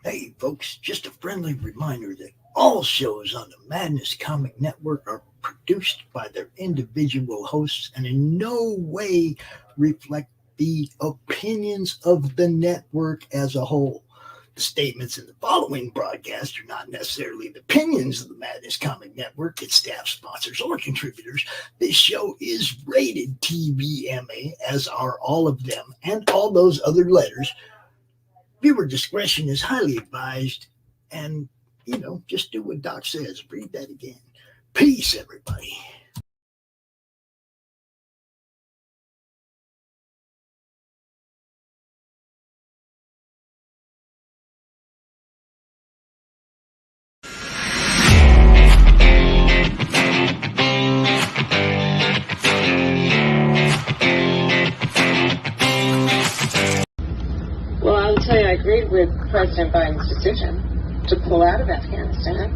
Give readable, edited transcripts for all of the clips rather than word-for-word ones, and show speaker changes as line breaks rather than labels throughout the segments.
Hey folks, just a friendly reminder that all shows on the Madness Comic Network are produced by their individual hosts and in no way reflect the opinions of the network as a whole. The statements in the following broadcast are not necessarily the opinions of the Madness Comic Network, its staff, sponsors, or contributors. This show is rated TVMA, as are all of them and all those other letters. Viewer discretion is highly advised, and, just do what Doc says. Read that again. Peace, everybody.
Well, I'll tell you, I agreed with President Biden's decision to pull out of Afghanistan.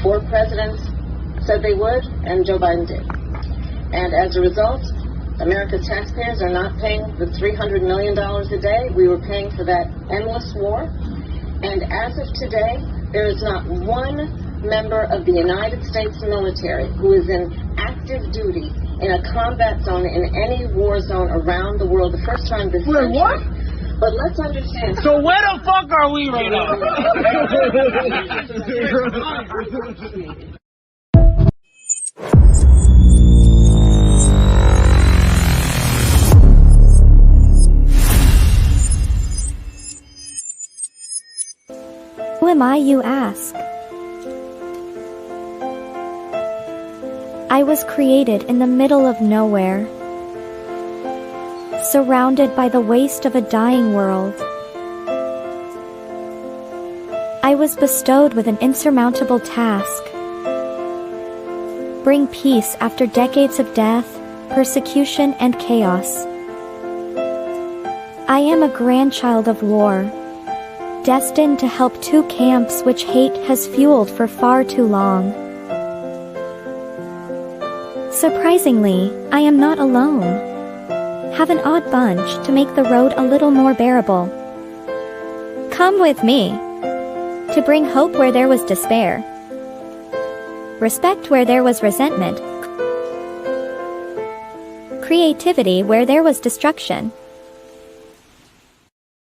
4 presidents said they would, and Joe Biden did. And as a result, America's taxpayers are not paying the $300 million a day we were paying for that endless war. And as of today, there is not one member of the United States military who is in active duty in a combat zone in any war zone around the world. The first time this century.
What?
But let's understand.
So where the fuck are we right now?
Who am I, you ask? I was created in the middle of nowhere, surrounded by the waste of a dying world. I was bestowed with an insurmountable task: bring peace after decades of death, persecution, and chaos. I am a grandchild of war, destined to help 2 camps which hate has fueled for far too long. Surprisingly, I am not alone. Have an odd bunch to make the road a little more bearable. Come with me to bring hope where there was despair, respect where there was resentment, creativity where there was destruction.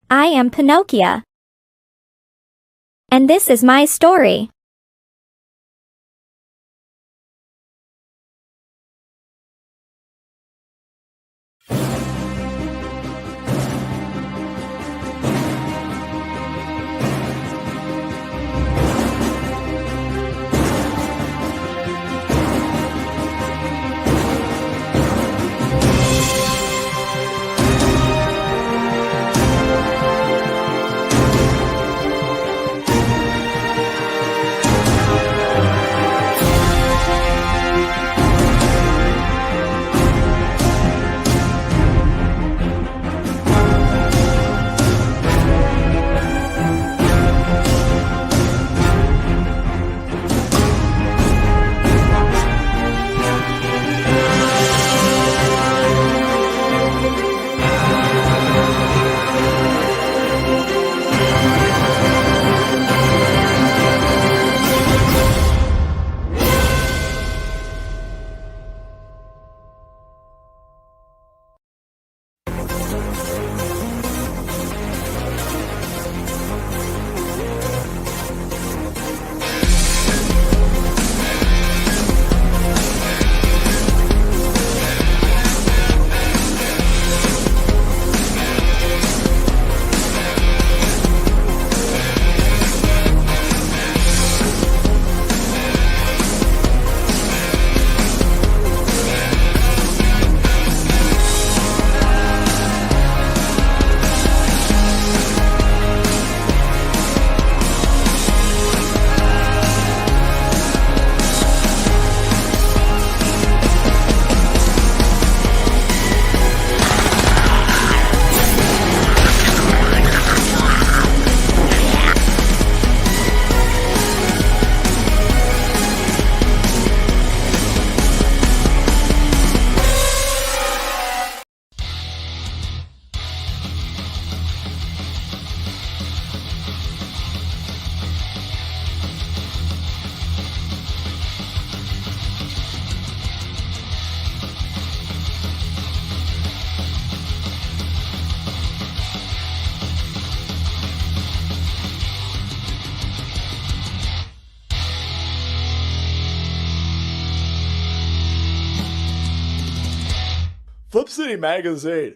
I am Pinocchio, and this is my story.
Flip City Magazine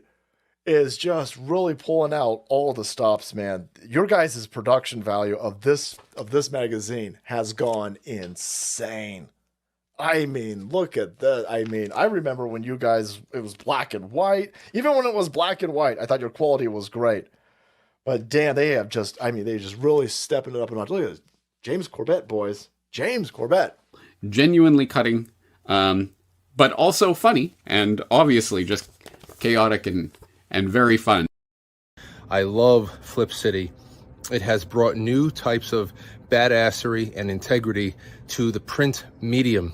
is just really pulling out all the stops, man. Your guys' production value of this magazine has gone insane. I mean, look at that. I mean, I remember when you guys, it was black and white. Even when it was black and white, I thought your quality was great. But damn, they just really stepping it up a notch. Look at this. James Corbett, boys. James Corbett.
Genuinely cutting, but also funny, and obviously just chaotic and very fun.
I love Flip City. It has brought new types of badassery and integrity to the print medium.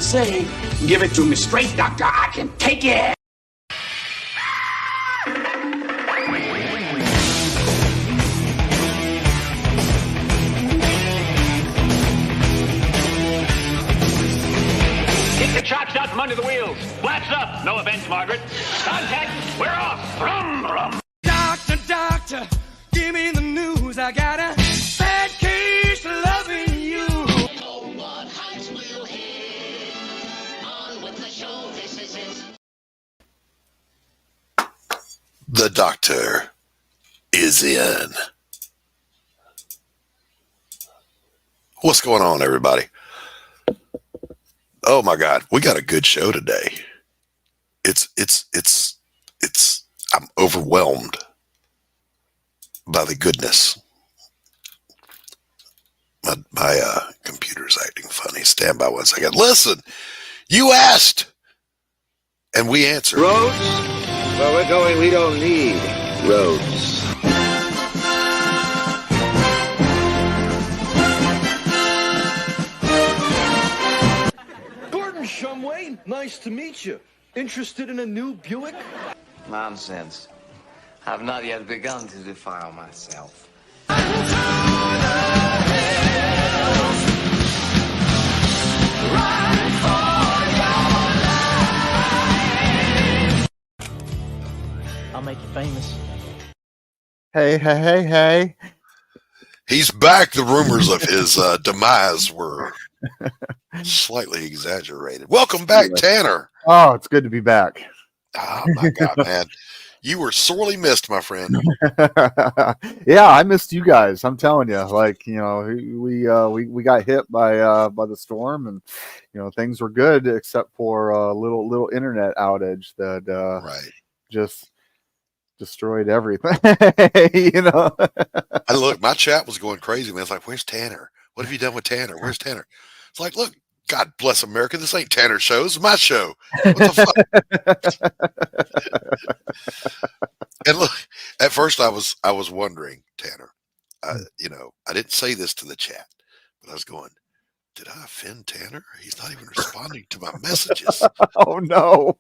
Say, give it to me straight, doctor. I can take it.
Kick the chocks out from under the wheels. Flaps up. No offense, Margaret. Contact. We're off. Rum, rum.
Doctor, doctor, give me the news. I got a bad case of loving you.
The doctor is in. What's going on, everybody? Oh my God, we got a good show today. I'm overwhelmed by the goodness. My computer's acting funny. Stand by 1 second. Listen, you asked, and we answered.
Roads? Where we're going, we don't need roads.
Gordon Shumway, nice to meet you. Interested in a new Buick?
Nonsense. I've not yet begun to defile myself.
I'll make you famous.
Hey.
He's back. The rumors of his demise were slightly exaggerated. Welcome back, Tanner.
Oh, it's good to be back.
Oh, my God, man. You were sorely missed, my friend.
Yeah, I missed you guys. I'm telling you, like, you know, we got hit by the storm, and you know, things were good except for a little internet outage that
Right.
just destroyed everything. You know,
I look, my chat was going crazy, man. It's like, where's Tanner? What have you done with Tanner? Where's Tanner? It's like, look, God bless America. This ain't Tanner's show. It's my show. What the fuck? And look, at first I was wondering, Tanner, you know, I didn't say this to the chat, but I was going, did I offend Tanner? He's not even responding to my messages.
Oh no.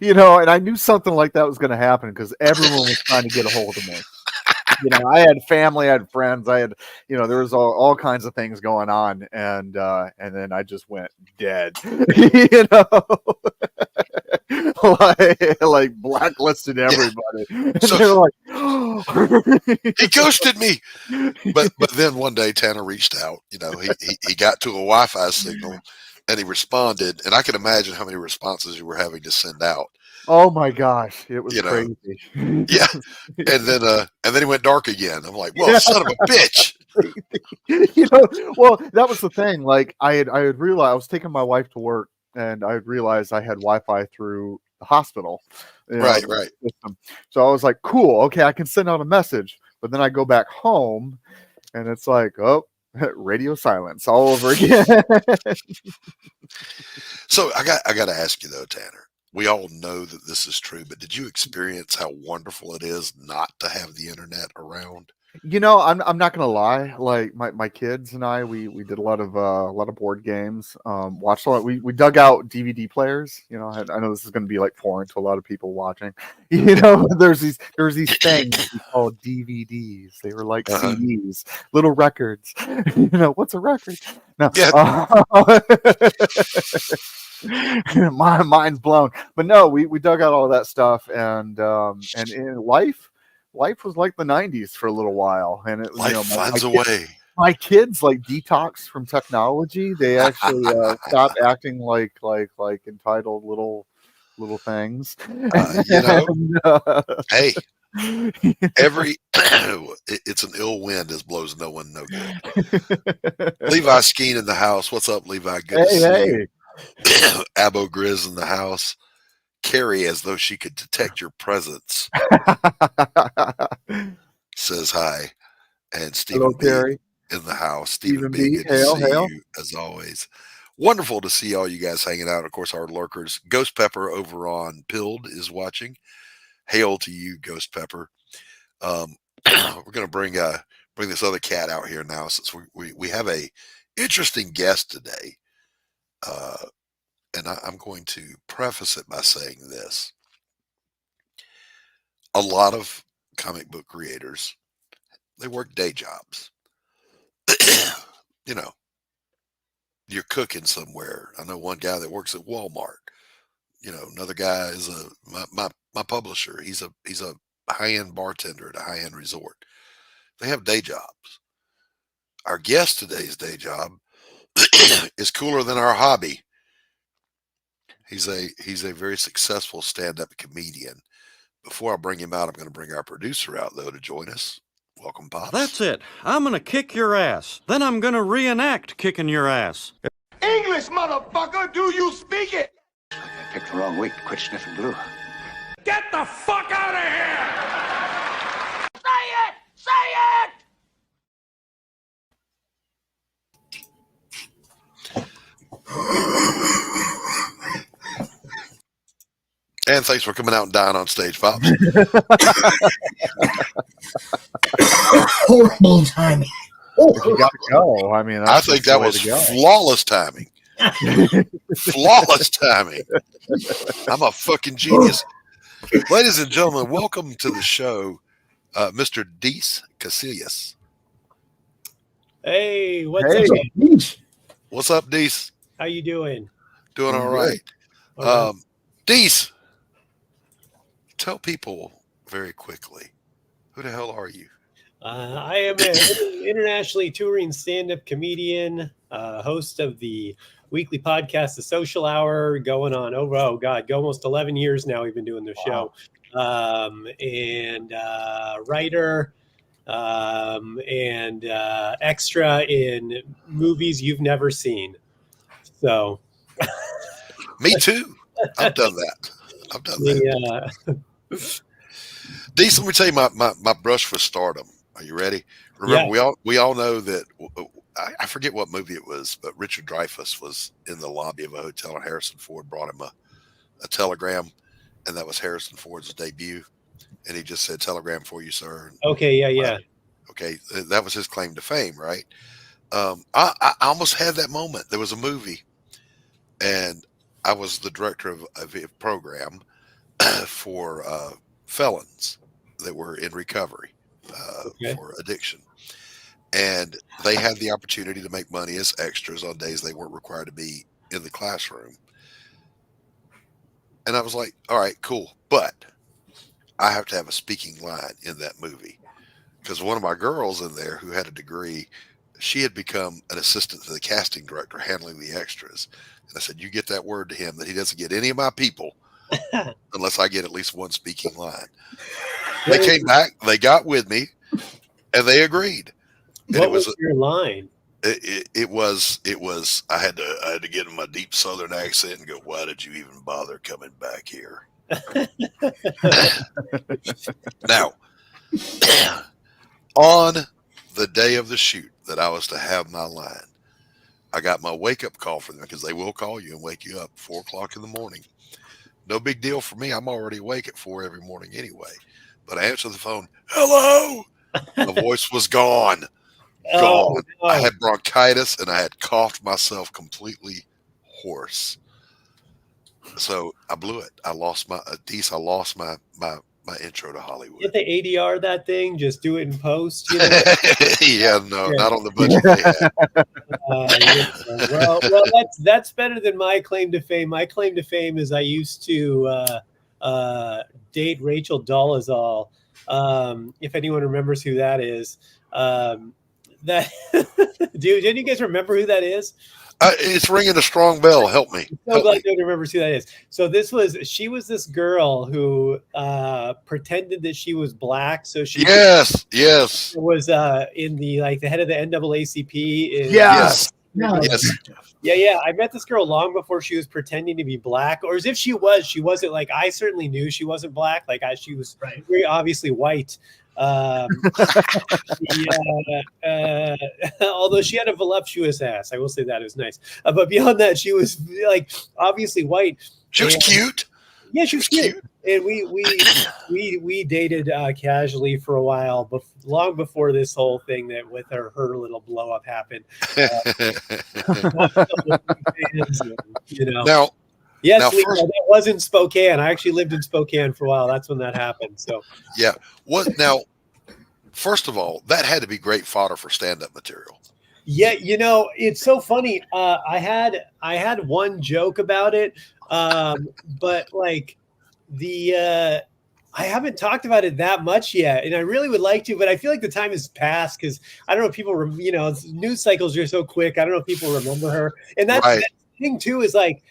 You know, and I knew something like that was going to happen because everyone was trying to get a hold of me. You know, I had family, I had friends, I had, you know, there was all kinds of things going on, and then I just went dead. You know, like blacklisted everybody.
So,
they're like,
he ghosted me. But then one day Tanner reached out. You know, he got to a Wi-Fi signal, and he responded. And I can imagine how many responses you were having to send out.
oh my gosh, it was crazy.
Yeah, and then he went dark again. I'm like, well, son of a bitch.
You know, well, that was the thing. Like I had realized I was taking my wife to work, and I had realized I had Wi-Fi through the hospital. You know,
Right.
system. So I was like, cool, okay, I can send out a message. But then I go back home, and it's like, oh, radio silence all over again.
So I got to ask you though, Tanner. We all know that this is true, but did you experience how wonderful it is not to have the internet around?
You know, I'm not gonna lie. Like my kids and I, we did a lot of board games. Watched a lot. We dug out DVD players. You know, I know this is gonna be like foreign to a lot of people watching. You know, there's these things called DVDs. They were like CDs, little records. You know, what's a record? No.
Yeah.
My mind's blown. But no, we dug out all that stuff, and in life was like the 90s for a little while, and it
Life
you know,
finds a way.
my kids like detox from technology. They actually stopped acting like entitled little things.
You know, hey, it's an ill wind as blows no one no good. Levi Skeen in the house. What's up, Levi? Good to see you. Abo Grizz in the house. Carrie, as though she could detect your presence, says hi. And Stephen B
Carrie
in the house. Stephen B, good
hail,
to see
hail.
you as always. Wonderful to see all you guys hanging out. Of course, our lurkers. Ghost Pepper over on Pilled is watching. Hail to you, Ghost Pepper. We're going to bring this other cat out here now, since we have a interesting guest today. And I'm going to preface it by saying this. A lot of comic book creators, they work day jobs. You know, you're cooking somewhere. I know one guy that works at Walmart. You know, another guy is my publisher. He's a high-end bartender at a high-end resort. They have day jobs. Our guest today's day job is cooler than our hobby. He's a very successful stand-up comedian. Before I bring him out, I'm going to bring our producer out, though, to join us. Welcome, Pops.
That's it. I'm going to kick your ass. Then I'm going to reenact kicking your ass.
English, motherfucker, do you speak it?
I picked the wrong week to quit sniffing glue.
Get the fuck out of here! Say it! Say it!
And thanks for coming out and dying on stage, Pops.
Horrible timing.
If you got to go. I mean,
I think that was flawless timing. Flawless timing. I'm a fucking genius. Ladies and gentlemen, welcome to the show, Mr. Deese Casillas.
Hey, what's up?
What's up, Deese?
How you doing?
Doing all right. Deese, tell people very quickly, who the hell are you?
I am an internationally touring stand-up comedian, host of the weekly podcast, The Social Hour, going on almost 11 years now we've been doing the show. and writer, and extra in movies you've never seen. So,
me too. I've done that. Deese, let me tell you my brush for stardom. Are you ready? Remember, we all know that. I forget what movie it was, but Richard Dreyfuss was in the lobby of a hotel, and Harrison Ford brought him a telegram, and that was Harrison Ford's debut, and he just said, "Telegram for you, sir."
Okay, yeah.
Okay, that was his claim to fame, right? I almost had that moment. There was a movie, and I was the director of a program for felons that were in recovery for addiction. And they had the opportunity to make money as extras on days they weren't required to be in the classroom. And I was like, all right, cool. But I have to have a speaking line in that movie. Because one of my girls in there who had a degree, she had become an assistant to the casting director handling the extras. And I said, you get that word to him that he doesn't get any of my people unless I get at least one speaking line. They came back, they got with me, and they agreed. And
what was your line?
It was I had to get in my deep Southern accent and go, why did you even bother coming back here? Now, on the day of the shoot that I was to have my line, I got my wake up call from them, because they will call you and wake you up 4 o'clock in the morning. No big deal for me. I'm already awake at 4 every morning anyway. But I answered the phone. Hello. My voice was gone.
Oh, no.
I had bronchitis and I had coughed myself completely hoarse. So I blew it. I lost my Deese. I lost my intro to Hollywood.
Get the ADR that thing. Just do it in post. You know?
Yeah, no, not on the budget they had.
Well, that's better than my claim to fame. My claim to fame is I used to date Rachel Dolezal. If anyone remembers who that is. Didn't you guys remember who that is?
It's ringing a strong bell. Help me.
I'm so glad nobody remembers who that is. So she was this girl who pretended that she was black. So she was in the head of the NAACP.
Yes.
Yeah. I met this girl long before she was pretending to be black, or as if she wasn't. Like, I certainly knew she wasn't black. Like, she was very obviously white. Although she had a voluptuous ass, I will say that, it was nice. But beyond that, she was like obviously white.
She was cute.
Yeah, she was cute. And we dated casually for a while, but long before this whole thing that with her little blow up happened. You know.
Now,
yes, that was in Spokane. I actually lived in Spokane for a while. That's when that happened. So
yeah. Now, first of all, that had to be great fodder for stand-up material.
Yeah, it's so funny. I had one joke about it, but like I haven't talked about it that much yet, and I really would like to, but I feel like the time has passed because I don't know if people, news cycles are so quick. I don't know if people remember her, and that's the thing too. Is like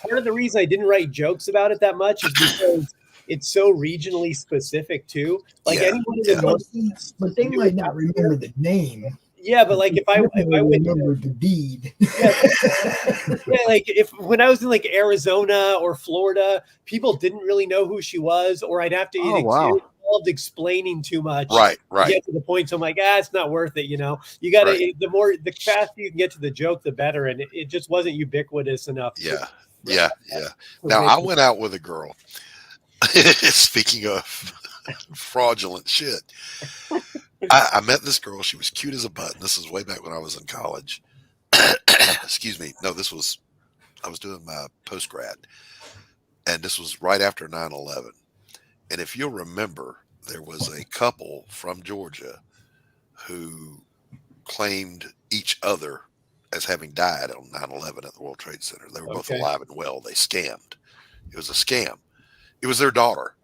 part of the reason I didn't write jokes about it that much is because it's so regionally specific too. Like anyone in the Northeast,
but they might not remember the name.
Yeah, but like if I would
remember the deed.
Like when I was in like Arizona or Florida, people didn't really know who she was, or I'd have to involved explaining too much.
Right.
To get to the point. So I'm like, it's not worth it. You got to the faster you can get to the joke, the better. And it just wasn't ubiquitous enough.
Yeah. Now I went out with a girl. Speaking of fraudulent shit, I met this girl. She was cute as a button. This is way back when I was in college. Excuse me. No, I was doing my post-grad, and this was right after 9/11. And if you'll remember, there was a couple from Georgia who claimed each other as having died on 9/11 at the World Trade Center. They were both alive and well. They scammed. It was a scam. It was their daughter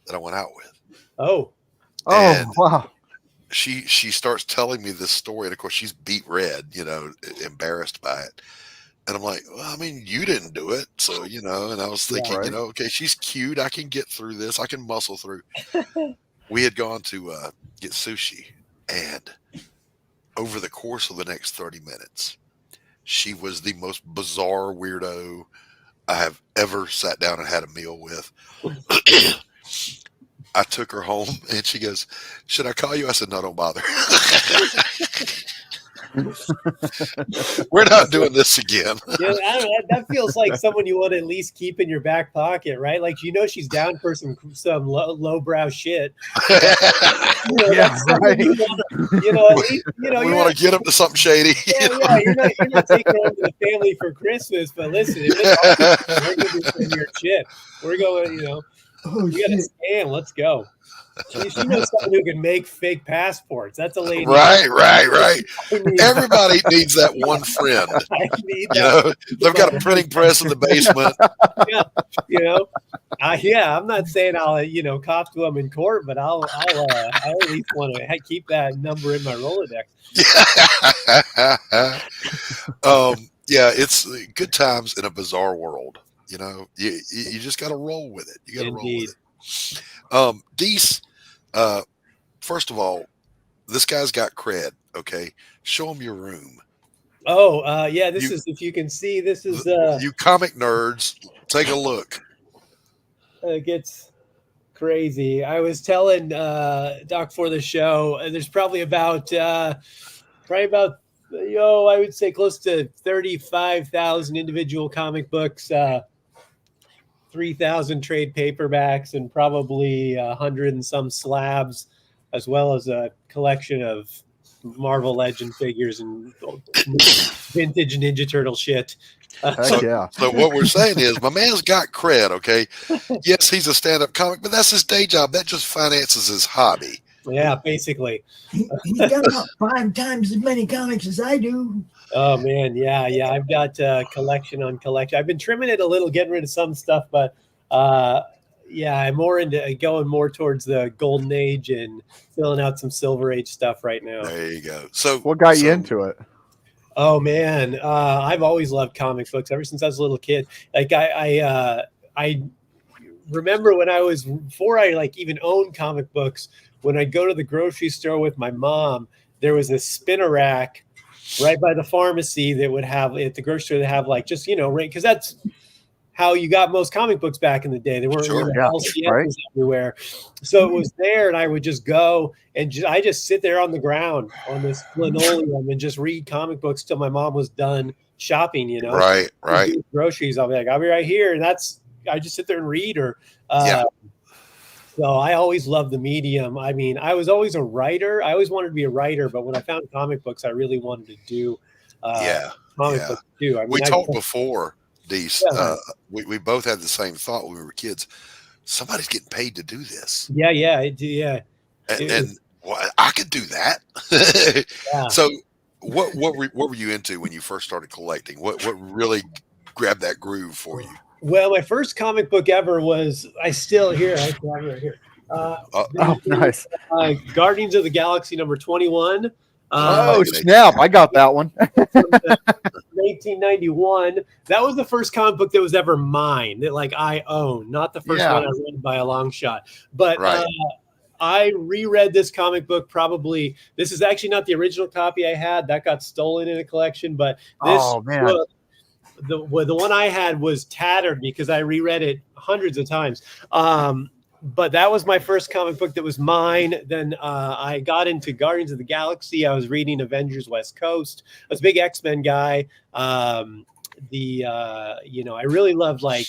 that I went out with.
Oh,
wow.
She starts telling me this story, and of course she's beat red, embarrassed by it. And I'm like, well, I mean, you didn't do it. So, you know, and I was thinking, you know, okay, she's cute. I can get through this. I can muscle through. We had gone to get sushi. And over the course of the next 30 minutes, she was the most bizarre weirdo I have ever sat down and had a meal with. I took her home and she goes, should I call you? I said, no, don't bother. We're not doing this again.
Yeah, I don't know, that feels like someone you want to at least keep in your back pocket, right? Like, you know, she's down for some lowbrow shit.
Yeah, right.
You know, at least, you know,
We want to get them to something shady.
Yeah, you're not taking her home to the family for Christmas, but listen, if it's awesome, we're going to do some weird shit. We're going, you know, we got to scam. Let's go. She knows someone who can make fake passports. That's a lady.
Right. Everybody needs that one friend.
I need
you know, they've got a printing press in the basement.
Yeah, you know, yeah. I'm not saying I'll, you know, cop to them in court, but I at least want to keep that number in my Rolodex.
Yeah, it's good times in a bizarre world. You know, you just got to roll with it. You got to roll with it. Deese, first of all, this guy's got cred. Okay, show him your room.
Oh, yeah. This is, if you can see, this is
you comic nerds. Take a look.
It gets crazy. I was telling Doc for the show, there's probably about I would say close to 35,000 individual comic books, 3,000 trade paperbacks, and probably 100 and some slabs, as well as a collection of Marvel Legend figures and vintage Ninja Turtle shit.
Yeah.
So what we're saying is my man's got cred, okay? Yes, he's a stand-up comic, but that's his day job. That just finances his hobby.
Yeah, basically.
He's got about 5 times as many comics as I do.
Oh, man. Yeah. I've got collection on collection. I've been trimming it a little, getting rid of some stuff, but yeah, I'm more into going more towards the golden age and filling out some silver age stuff right now.
There you go. So
what got you into it?
Oh, man. I've always loved comic books ever since I was a little kid. Like I remember when before I like even owned comic books, when I'd go to the grocery store with my mom, there was a spinner rack right by the pharmacy that would have at the grocery store, they have like, just, you know, right. Cause that's how you got most comic books back in the day. They weren't LCMs everywhere. So it was there, and I would just go and I just sit there on the ground on this linoleum and just read comic books till my mom was done shopping, you know?
Right.
Groceries. I'll be like, I'll be right here. And I just sit there and read her. So I always loved the medium. I mean, I was always a writer. I always wanted to be a writer, but when I found comic books, I really wanted to do comic books too. I mean,
we talked before, Deese. We both had the same thought when we were kids. Somebody's getting paid to do this.
Yeah.
And well, I could do that. So what were you into when you first started collecting? What really grabbed that groove for you?
Well, my first comic book ever was I have it right here.
Nice.
Guardians of the Galaxy number 21.
Snap! I got that one.
1991. That was the first comic book that was ever mine, that like I own, not the first one I read by a long shot. But I reread this comic book probably. This is actually not the original copy I had. That got stolen in a collection. But this book, the one I had was tattered because I reread it hundreds of times. But that was my first comic book that was mine. Then I got into Guardians of the Galaxy. I was reading Avengers West Coast. I was a big X-Men guy. I really loved, like,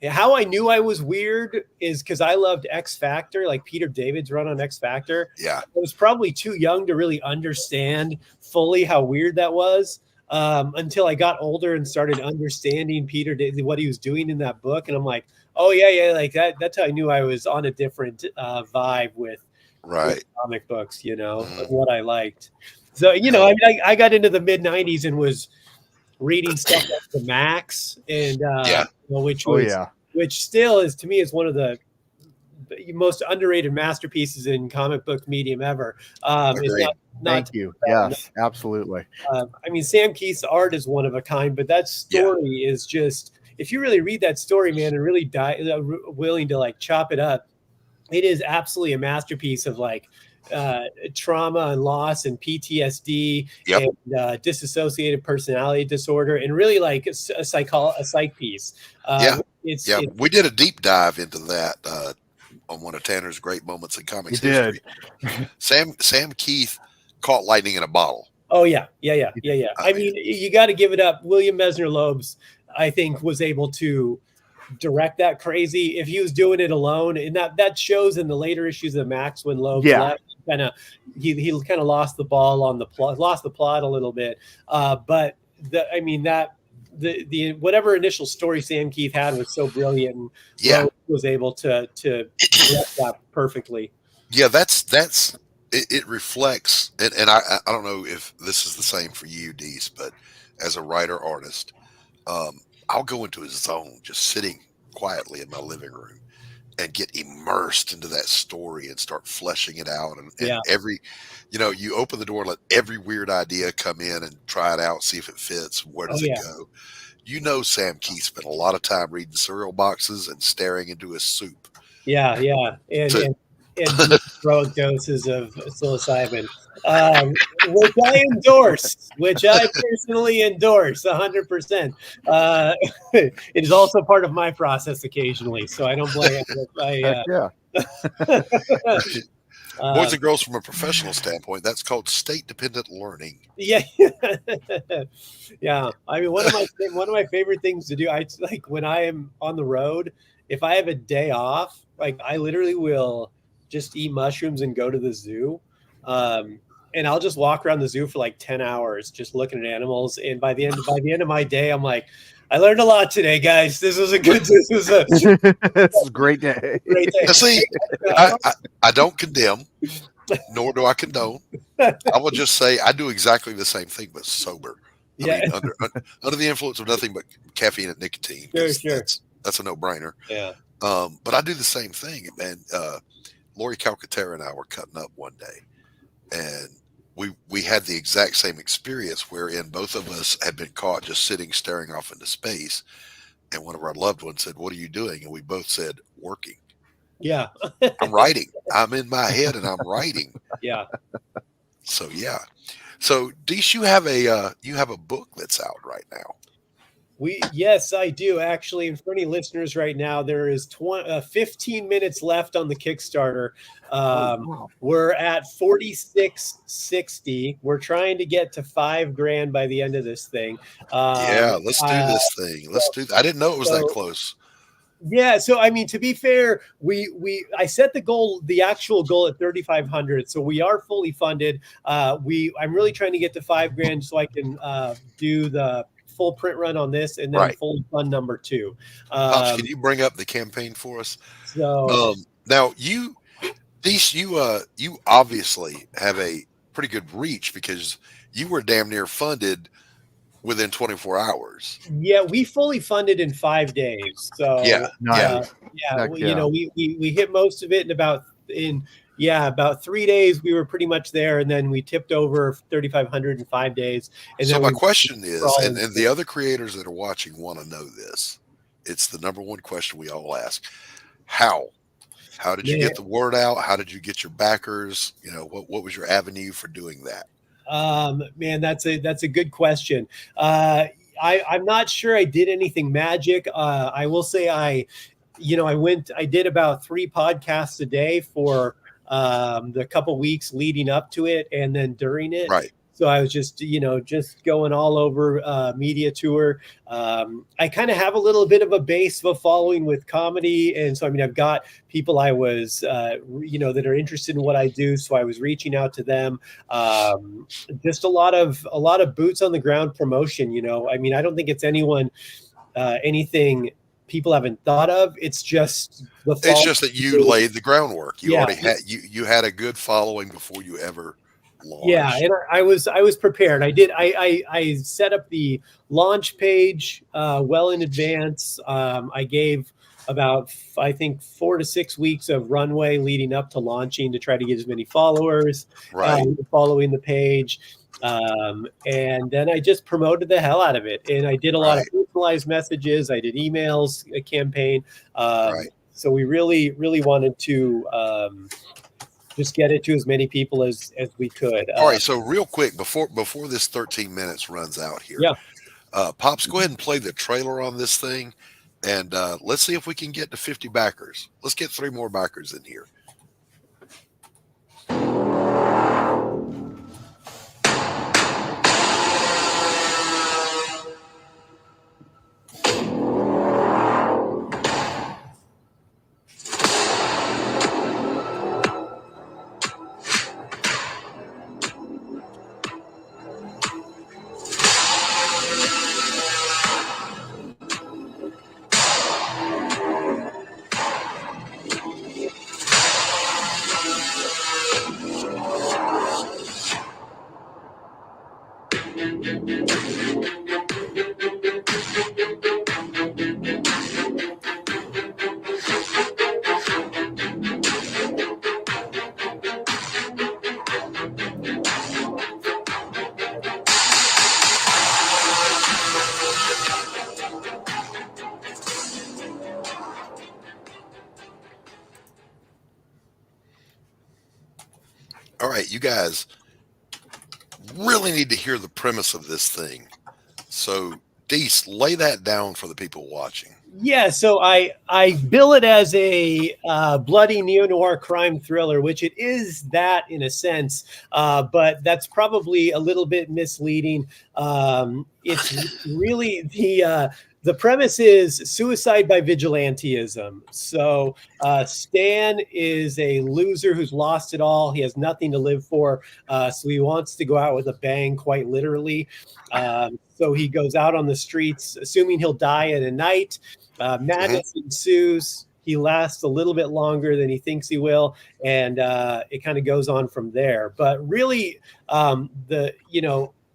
how I knew I was weird is because I loved X Factor, like Peter David's run on X Factor.
Yeah.
I was probably too young to really understand fully how weird that was. Until I got older and started understanding Peter, what he was doing in that book. And I'm like, oh yeah. Like that's how I knew I was on a different vibe with comic books, you know, what I liked. So, you know, I mean, I got into the mid 90s and was reading stuff like the Max and, which still is, to me, is one of the most underrated masterpieces in comic book medium ever. It's not
Thank you. Yes, absolutely.
I mean, Sam Keith's art is one of a kind, but that story is just, if you really read that story, man, and really willing to like chop it up, it is absolutely a masterpiece of like trauma and loss and PTSD and dissociative personality disorder, and really like a psych piece.
We did a deep dive into that on one of Tanner's great moments in comics history. Sam Keith caught lightning in a bottle.
Oh yeah. I mean, you got to give it up. William Mesner Loebs, I think, was able to direct that crazy. If he was doing it alone, and that shows in the later issues of Max when Loebs left, he kind of lost the ball on the plot, lost the plot a little bit. But the whatever initial story Sam Keith had was so brilliant, and Loebs was able to direct that perfectly.
Yeah, that's it reflects, and I don't know if this is the same for you, Deese, but as a writer artist, I'll go into a zone just sitting quietly in my living room and get immersed into that story and start fleshing it out. And every, you open the door, let every weird idea come in and try it out, see if it fits. Where does it go? Sam Keith spent a lot of time reading cereal boxes and staring into his soup.
And heroic doses of psilocybin, which I personally endorse 100%. It is also part of my process occasionally, so I don't blame
Boys and girls, from a professional standpoint, that's called state-dependent learning.
Yeah. I mean, one of my favorite things to do, I like when I am on the road, if I have a day off, like I literally will just eat mushrooms and go to the zoo. And I'll just walk around the zoo for like 10 hours, just looking at animals. And by the end of my day, I'm like, I learned a lot today, guys. This was a
great day.
Now, see, I don't condemn, nor do I condone. I will just say I do exactly the same thing, but sober. I mean, under the influence of nothing but caffeine and nicotine.
Sure.
That's a no-brainer.
Yeah.
But I do the same thing, man. Laurie Calcaterra and I were cutting up one day, and we had the exact same experience wherein both of us had been caught just sitting staring off into space, and one of our loved ones said, "What are you doing?" And we both said, "Working."
Yeah.
I'm writing. I'm in my head and I'm writing.
Yeah.
So So Deese, you have a book that's out right now.
Yes, I do. Actually, and for any listeners right now, there is 15 minutes left on the Kickstarter. We're at 4660. We're trying to get to $5,000 by the end of this thing.
Let's do this thing. Let's do that. I didn't know it was that close.
Yeah, so I mean, to be fair, I set the actual goal at 3,500, so we are fully funded. I'm really trying to get to $5,000 so I can do the full print run on this, and then fully fund number 2.
Pops, can you bring up the campaign for us?
So
now Deese, you obviously have a pretty good reach because you were damn near funded within 24 hours.
Yeah, we fully funded in 5 days. So we hit most of it in about 3 days. We were pretty much there, and then we tipped over 3,500 in 5 days. And
so
then
my question is, and the other creators that are watching want to know this. It's the number one question we all ask: How did you get the word out? How did you get your backers? What was your avenue for doing that?
Man, that's a good question. I'm not sure I did anything magic. I will say I did about 3 podcasts a day for the couple weeks leading up to it, and then during it.
Right.
So I was just going all over media tour. I kind of have a little bit of a base of a following with comedy. And so, I mean, I've got people I was, that are interested in what I do. So I was reaching out to them. Just a lot of boots on the ground promotion. I mean, I don't think it's anything people haven't thought of. It's just
it's just that you laid the groundwork. You already had you had a good following before you ever launched.
Yeah, and I was prepared. I set up the launch page well in advance. I gave I think 4 to 6 weeks of runway leading up to launching to try to get as many followers following the page. And then I just promoted the hell out of it. And I did a lot of personalized messages. I did emails, a campaign. So we really, really wanted to just get it to as many people as we could.
All right. So real quick, before this 13 minutes runs out here, Pops, go ahead and play the trailer on this thing. And let's see if we can get to 50 backers. Let's get 3 more backers in here. All right, you guys really need to hear the premise of this thing. So, Deese, lay that down for the people watching.
Yeah, so I bill it as a bloody neo-noir crime thriller, which it is that in a sense, but that's probably a little bit misleading. It's really the premise is suicide by vigilantism. So Stan is a loser who's lost it all. He has nothing to live for. So he wants to go out with a bang, quite literally. So he goes out on the streets, assuming he'll die in a night. Madness ensues. He lasts a little bit longer than he thinks he will. And it kind of goes on from there. But really,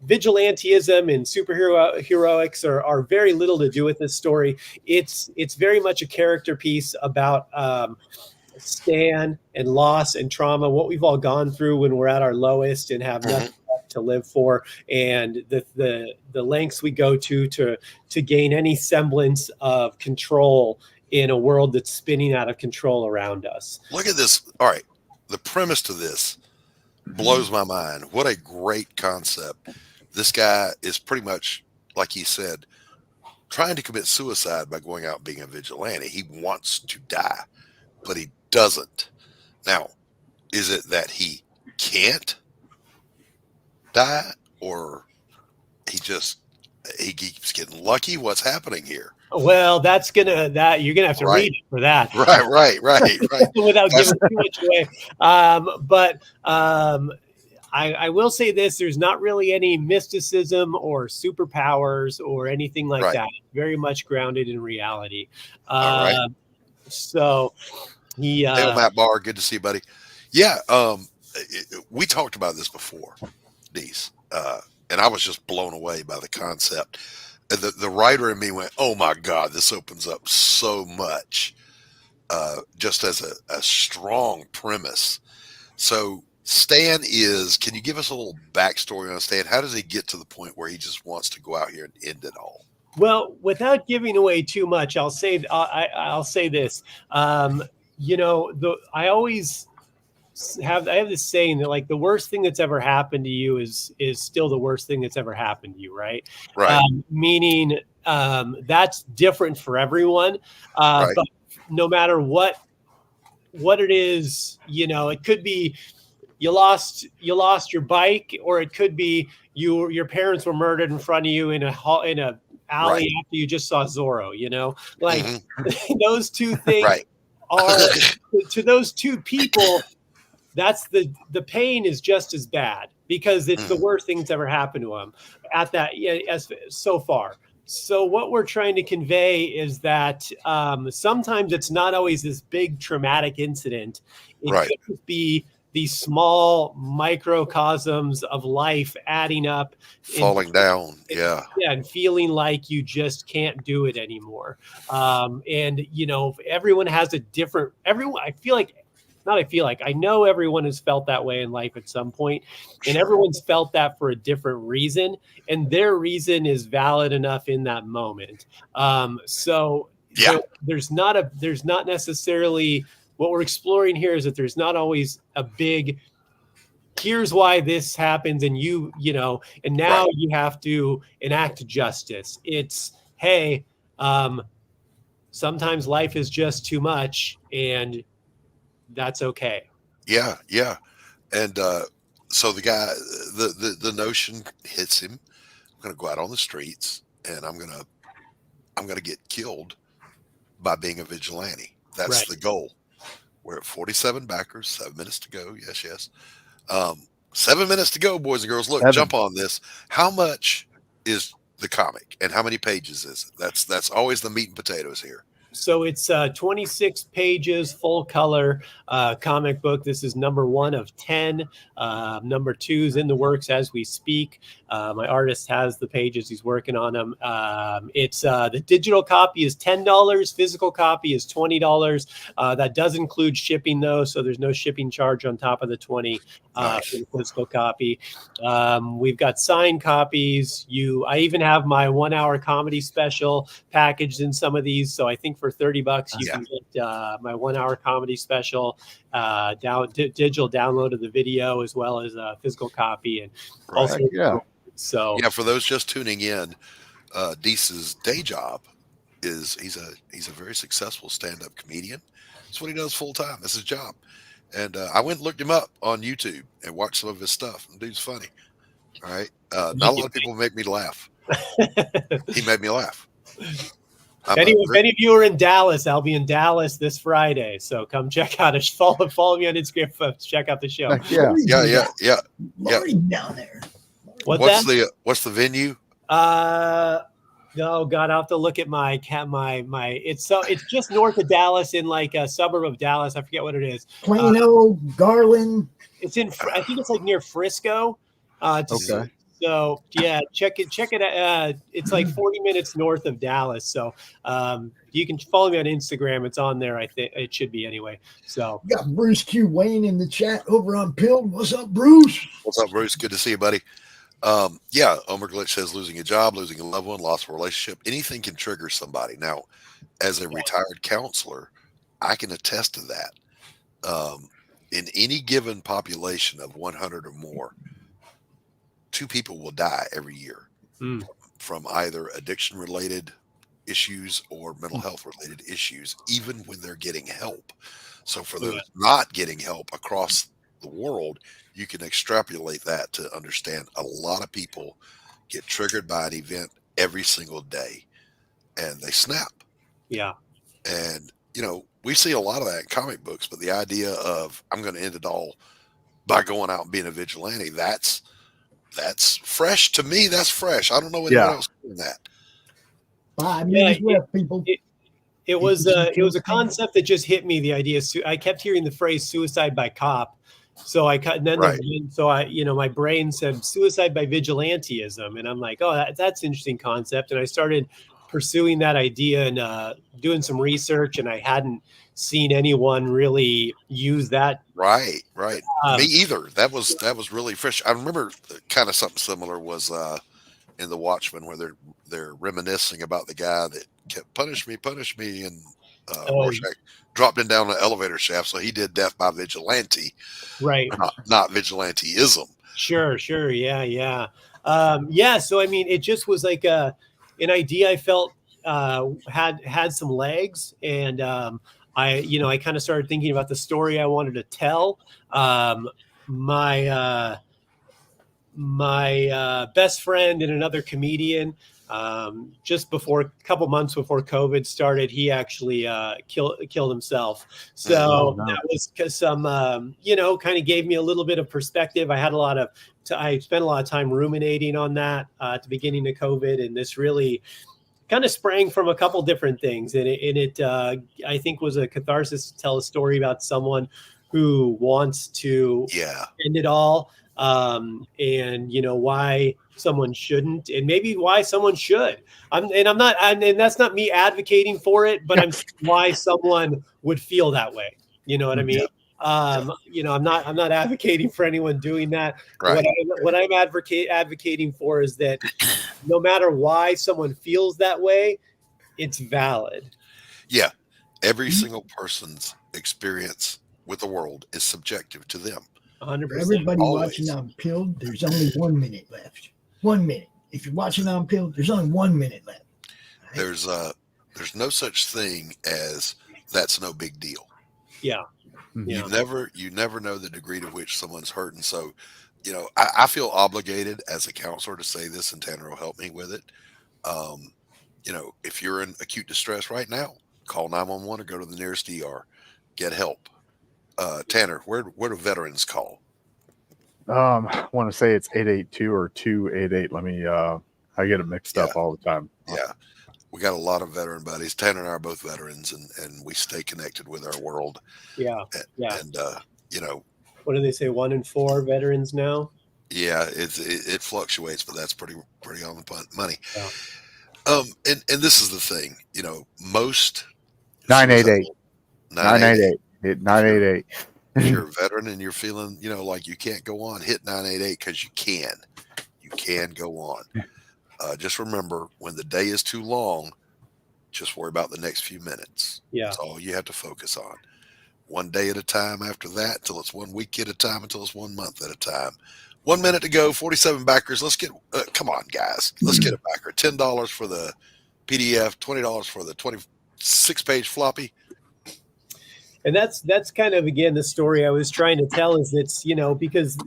vigilantism and superhero heroics are very little to do with this story. It's very much a character piece about Stan and loss and trauma, what we've all gone through when we're at our lowest and have nothing left to live for, and the lengths we go to gain any semblance of control in a world that's spinning out of control around us.
Look at this. All right. The premise to this blows my mind. What a great concept. This guy is pretty much, like he said, trying to commit suicide by going out being a vigilante. He wants to die, but he doesn't. Now, is it that he can't die, or he keeps getting lucky? What's happening here?
Well, you're gonna have to read it for that.
Right.
Without giving too much away. I will say this: there's not really any mysticism or superpowers or anything like that. Very much grounded in reality. So he.
Hey, Matt Barr, good to see you, buddy. Yeah, we talked about this before, Deese, and I was just blown away by the concept. The writer in me went, "Oh my God, this opens up so much," just as a strong premise. So. Stan can you give us a little backstory on Stan? How does he get to the point where he just wants to go out here and end it all?
Well, without giving away too much, I'll say this. I have this saying that, like, the worst thing that's ever happened to you is still the worst thing that's ever happened to you, right?
Right.
Meaning that's different for everyone. But no matter what it is, it could be you lost your bike, or it could be your parents were murdered in front of you in a alley after you just saw Zorro. Those two things are to those two people. That's the pain is just as bad, because it's the worst thing that's ever happened to them at that as so far. So what we're trying to convey is that sometimes it's not always this big traumatic incident. It could just be these small microcosms of life adding up,
falling down. Yeah.
Yeah, and feeling like you just can't do it anymore. And everyone has a different. I know everyone has felt that way in life at some point, and everyone's felt that for a different reason, and their reason is valid enough in that moment. So there's not necessarily, what we're exploring here is that there's not always a big, here's why this happens, and and now you have to enact justice. It's, hey, sometimes life is just too much, and that's okay.
Yeah. And so the guy, the notion hits him. I'm going to go out on the streets, and I'm going to get killed by being a vigilante. That's the goal. We're at 47 backers, 7 minutes to go. Yes. 7 minutes to go, boys and girls. Look, jump on this. How much is the comic, and how many pages is it? That's always the meat and potatoes here.
So it's 26 pages, full color comic book. This is number 1 of 10. Number 2 is in the works as we speak. My artist has the pages. He's working on them. It's the digital copy is $10. Physical copy is $20. That does include shipping, though, so there's no shipping charge on top of the $20 for the physical copy. We've got signed copies. I even have my 1 hour comedy special packaged in some of these. So I think for $30 you can get my 1 hour comedy special, digital download of the video, as well as a physical copy, and also so
for those just tuning in, Deese's day job is he's a very successful stand-up comedian. That's what he does full time. That's his job. And I went and looked him up on YouTube and watched some of his stuff. The dude's funny. All right. Not a lot of people make me laugh. He made me laugh.
If any of you are in Dallas, I'll be in Dallas this Friday. So come check out it. Follow me on Instagram. Check out the show.
Yeah.
Laurie down there.
What's the venue?
No, God, I'll have to look at my it's just north of Dallas, in like a suburb of Dallas. I forget what it is.
Plano, Garland.
It's in, I think it's like near Frisco.
Okay.
So yeah, check it. It's like 40 minutes north of Dallas. So you can follow me on Instagram. It's on there. I think it should be anyway. So
we got Bruce Q Wayne in the chat over on Pilled. What's up, Bruce?
What's up, Bruce? Good to see you, buddy. Omer Glitch says losing a job, losing a loved one, loss of a relationship, anything can trigger somebody. Now, as a retired counselor, I can attest to that. In any given population of 100 or more, 2 people will die every year from either addiction-related issues or mental health-related issues, even when they're getting help. So for those not getting help across the world, you can extrapolate that to understand a lot of people get triggered by an event every single day, and they snap.
Yeah.
And, we see a lot of that in comic books, but the idea of I'm going to end it all by going out and being a vigilante, that's fresh to me. That's fresh. I don't know anyone else doing that.
5 minutes left, people.
It was a concept that just hit me. The idea. I kept hearing the phrase "suicide by cop," so I cut. And then my brain said "suicide by vigilantism," and I'm like, "Oh, that's an interesting concept." And I started pursuing that idea and doing some research, and I hadn't seen anyone really use that.
Right. Me either. That was really fresh. I remember kind of something similar was in The Watchmen, where they're reminiscing about the guy that kept punish me, and Rorschach dropped him down the elevator shaft, so he did death by vigilante,
right?
Not vigilantism.
Sure, yeah. So I mean, it just was like an idea I felt had some legs, and I kind of started thinking about the story I wanted to tell. My best friend and another comedian, just a couple months before COVID started, he actually killed himself. So that was some, kind of gave me a little bit of perspective. I spent a lot of time ruminating on that at the beginning of COVID, and this really kind of sprang from a couple different things. And it I think was a catharsis to tell a story about someone who wants to end it all, and why someone shouldn't, and maybe why someone should. And that's not me advocating for it, but I'm why someone would feel that way. You know what I mean? I'm not advocating for anyone doing that.
Right.
What I'm advocating for is that no matter why someone feels that way, it's valid.
Yeah. Every single person's experience with the world is subjective to them.
100%.
Everybody watching on Pilled, there's only 1 minute left. 1 minute. If you're watching on Pilled, there's only 1 minute left. Right?
There's no such thing as that's no big deal.
Yeah.
You never know the degree to which someone's hurting. So, I feel obligated as a counselor to say this, and Tanner will help me with it. If you're in acute distress right now, call 911 or go to the nearest ER, get help. Tanner, where do veterans call?
I want to say it's 882 or 288. Let me, I get it mixed up all the time.
Yeah. We got a lot of veteran buddies. Tanner and I are both veterans, and we stay connected with our world.
Yeah.
And,
what do they say? 1 in 4 veterans now?
Yeah, it fluctuates, but that's pretty on the money. Yeah. And this is the thing, most
988. 988.
If you're a veteran and you're feeling, like you can't go on, hit 988 because you can. You can go on. Just remember, when the day is too long, just worry about the next few minutes.
Yeah.
That's all you have to focus on. 1 day at a time after that, till it's 1 week at a time, until it's 1 month at a time. 1 minute to go, 47 backers. Let's get, come on, guys. Let's get a backer. $10 for the PDF, $20 for the 26-page floppy.
And that's kind of, again, the story I was trying to tell is it's, because,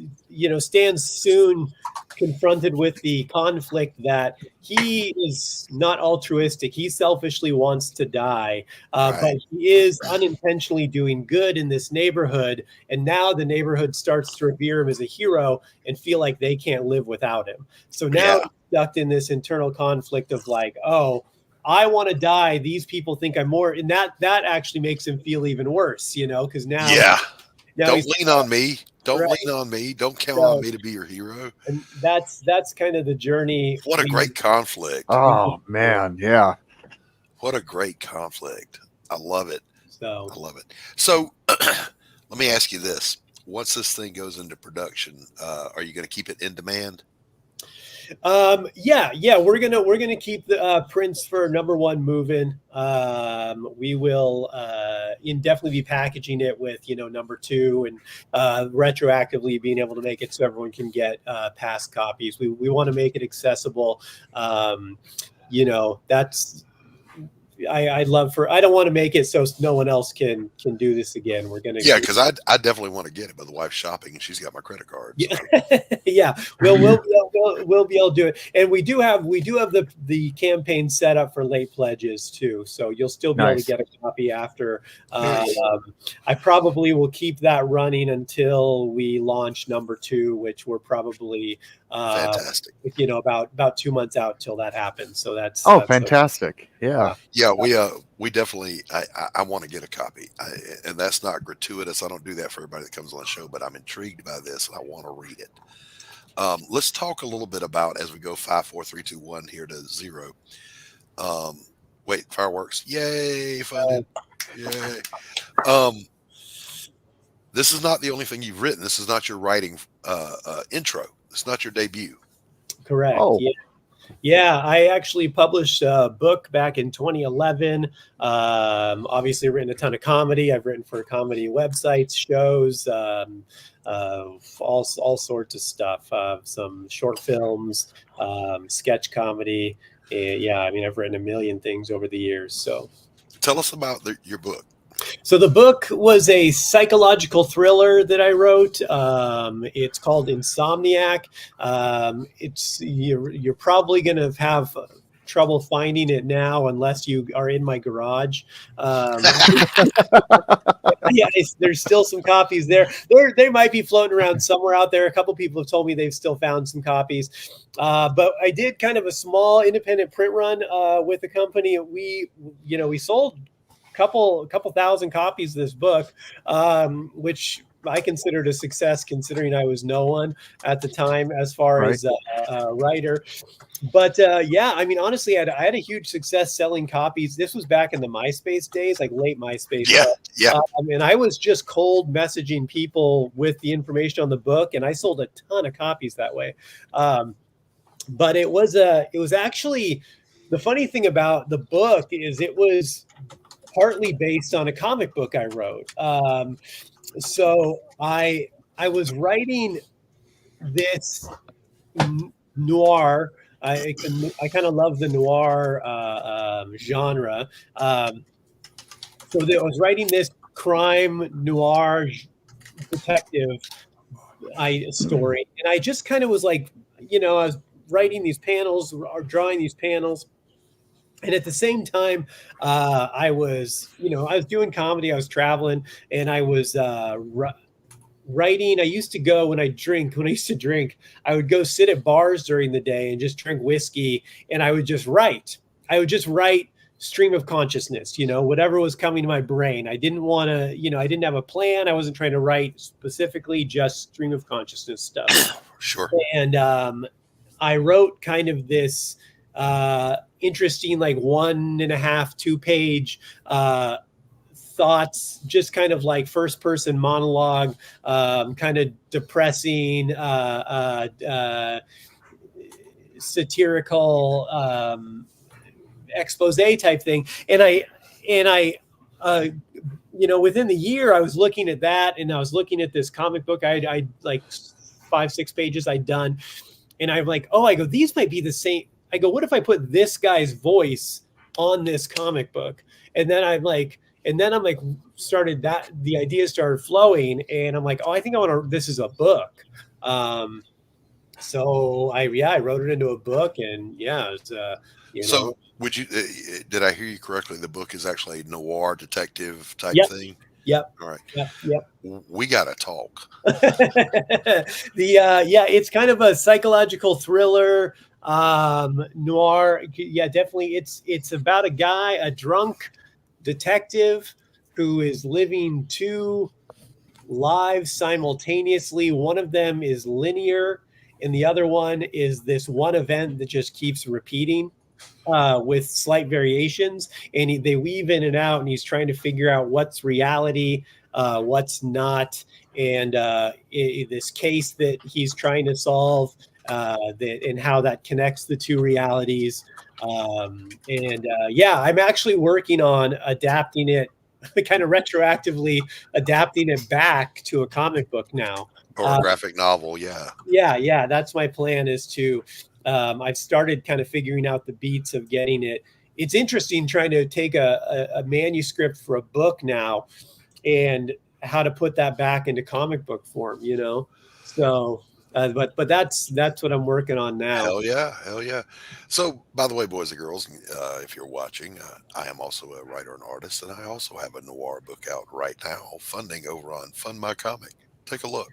Stan's soon confronted with the conflict that he is not altruistic. He selfishly wants to die, but he is unintentionally doing good in this neighborhood. And now the neighborhood starts to revere him as a hero and feel like they can't live without him. So now he's stuck in this internal conflict of like, oh, I want to die. These people think I'm more, and that actually makes him feel even worse, because now,
don't lean on me. Don't lean on me. Don't count on me to be your hero.
And that's kind of the journey.
What a great conflict!
Oh man, yeah.
What a great conflict! I love it.
I
love it. So, let me ask you this: once this thing goes into production, are you going to keep it in demand?
We're gonna keep the prints for #1 moving. We will definitely be packaging it with #2 and retroactively being able to make it so everyone can get past copies. We want to make it accessible. That's I don't want to make it so no one else can do this again. We're gonna
because I definitely want to get it, but the wife's shopping and she's got my credit card. So.
We'll be able to do it, and we do have the campaign set up for late pledges too. So you'll still be able to get a copy after. I probably will keep that running until we launch #2, which we're probably
fantastic.
About 2 months out till that happens. So that's
fantastic.
We definitely. I want to get a copy, and that's not gratuitous. I don't do that for everybody that comes on the show, but I'm intrigued by this and I want to read it. Let's talk a little bit about, as we go 5, 4, 3, 2, 1 here to 0. Wait, fireworks! Yay! Fun! Yay! This is not the only thing you've written. This is not your writing intro. It's not your debut.
Correct. Oh. Yeah, I actually published a book back in 2011. Obviously, written a ton of comedy. I've written for comedy websites, shows, all sorts of stuff. Some short films, sketch comedy. I've written a million things over the years. So, tell us about your book. So the book was a psychological thriller that I wrote. It's called Insomniac. You're probably going to have trouble finding it now unless you are in my garage. There's still some copies there. They might be floating around somewhere out there. A couple people have told me they've still found some copies. But I did kind of a small independent print run with the company. We sold couple thousand copies of this book, which I considered a success considering I was no one at the time as far as a writer. But yeah, I mean, honestly, I had a huge success selling copies. This was back in the MySpace days, like late MySpace.
Yeah.
And I was just cold messaging people with the information on the book, and I sold a ton of copies that way. But it was actually, the funny thing about the book is it was partly based on a comic book I wrote. So I was writing this noir. I kind of love the noir genre. So I was writing this crime noir detective story, and I just kind of was like, I was writing these panels or drawing these panels. And at the same time, I was doing comedy, I was traveling, and I was writing. I used to go when I used to drink, I would go sit at bars during the day and just drink whiskey, and I would just write. I would just write stream of consciousness, whatever was coming to my brain. I didn't want to, I didn't have a plan. I wasn't trying to write specifically, just stream of consciousness stuff.
Sure.
And I wrote kind of this interesting, like 1.5, 2-page thoughts, just kind of like first person monologue, kind of depressing, satirical expose type thing. And I within the year I was looking at that, and I was looking at this comic book. I like 5-6 pages I'd done, and I'm like, I go, these might be the same. I go, what if I put this guy's voice on this comic book? And then I'm like, the ideas started flowing, and I'm like, I think this is a book. So I wrote it into a book, and it's
So would you, did I hear you correctly? The book is actually a noir detective type thing?
Yep.
All right.
Yep.
We got to talk.
It's kind of a psychological thriller, noir. Yeah, definitely. It's about a drunk detective who is living 2 lives simultaneously. One of them is linear, and the other one is this one event that just keeps repeating with slight variations, and they weave in and out, and he's trying to figure out what's reality, what's not, and this case that he's trying to solve, and how that connects the 2 realities. I'm actually working on adapting it, kind of retroactively adapting it back to a comic book now.
Or a graphic novel, yeah.
Yeah, that's my plan, is to I've started kind of figuring out the beats of getting it. It's interesting trying to take a manuscript for a book now and how to put that back into comic book form, So, but that's what I'm working on now.
Hell yeah. So, by the way, boys and girls, if you're watching, I am also a writer and artist, and I also have a noir book out right now, funding over on Fund My Comic. Take a look.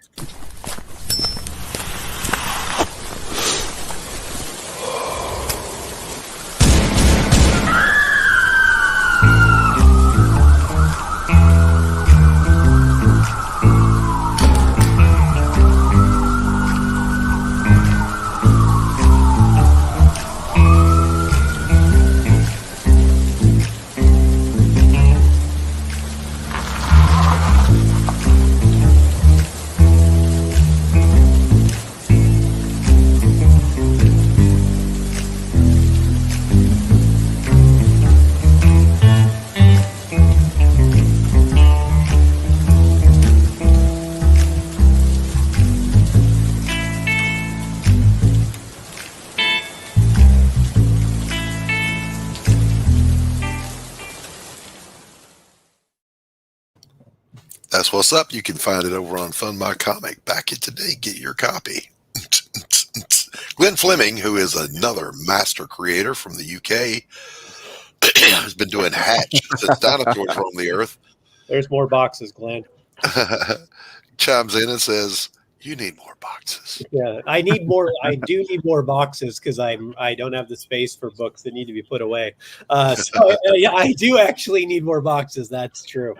That's what's up. You can find it over on Fund My Comic. Back it today. Get your copy. Glenn Fleming, who is another master creator from the UK, has been doing Hatch since dinosaurs roamed the earth.
There's more boxes, Glenn.
Chimes in and says, You need more boxes.
Yeah, I need more. I do need more boxes because I don't have the space for books that need to be put away. Yeah, I do actually need more boxes. That's true.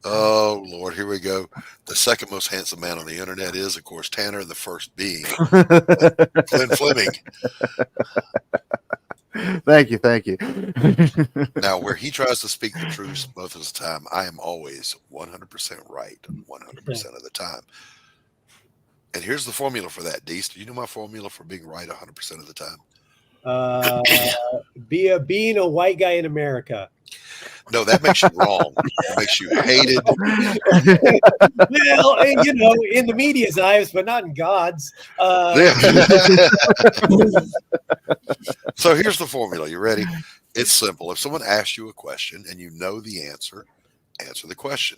Oh, Lord, here we go. The second most handsome man on the internet is, of course, Tanner, the first being Glenn Fleming.
Thank you.
Now, where he tries to speak the truth most of the time, I am always 100% right 100% of the time. And here's the formula for that, Deese. Do you know my formula for being right 100% of the time?
Being a white guy in America.
No, that makes you wrong. It makes you hated.
Well, in the media's eyes, but not in God's.
So here's the formula. You ready? It's simple. If someone asks you a question and you know the answer, answer the question.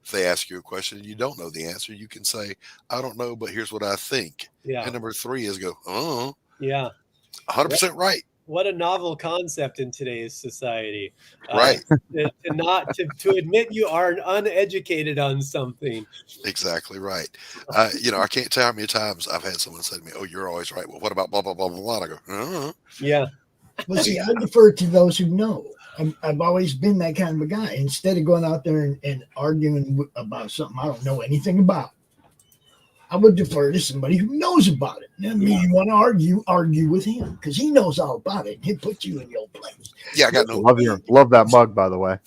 If they ask you a question and you don't know the answer, you can say, I don't know, but here's what I think.
Yeah.
And number 3 is go, oh.
Yeah.
100% right.
What a novel concept in today's society.
Right.
To admit you are uneducated on something.
Exactly right. I can't tell how many times I've had someone say to me, oh, you're always right. Well, what about blah, blah, blah, blah, blah? I go,
Yeah.
Well, see, I defer to those who know. I've always been that kind of a guy. Instead of going out there and arguing about something I don't know anything about, I would defer to somebody who knows about it. I mean, you want to argue with him because he knows all about it. He'll put you in your place.
Yeah, I got no.
Love that mug, by the way.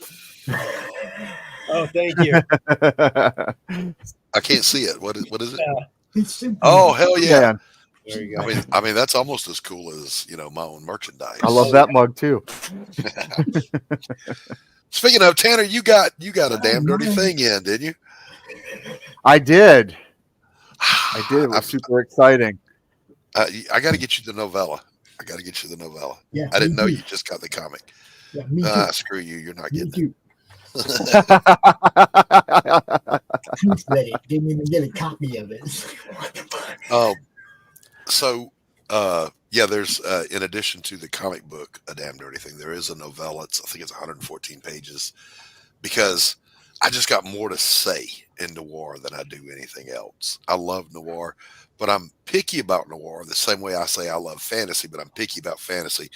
Oh, thank you.
I can't see it. What is it?
It's simple.
Oh, hell yeah.
There you go.
I mean, that's almost as cool as, my own merchandise.
I love that mug too.
Speaking of, Tanner, you got a damn dirty thing in, didn't you?
I did. It was super exciting.
I got to get you the novella.
Yeah,
I didn't know you just got the comic.
Yeah, me too.
Screw you. You're not
Me
getting
too. Truth read it. Didn't even get a copy of it.
There's in addition to the comic book, A Damn Dirty Thing, there is a novella. I think it's 114 pages because I just got more to say in noir than I do anything else. I love noir, but I'm picky about noir the same way I say I love fantasy, but I'm picky about fantasy.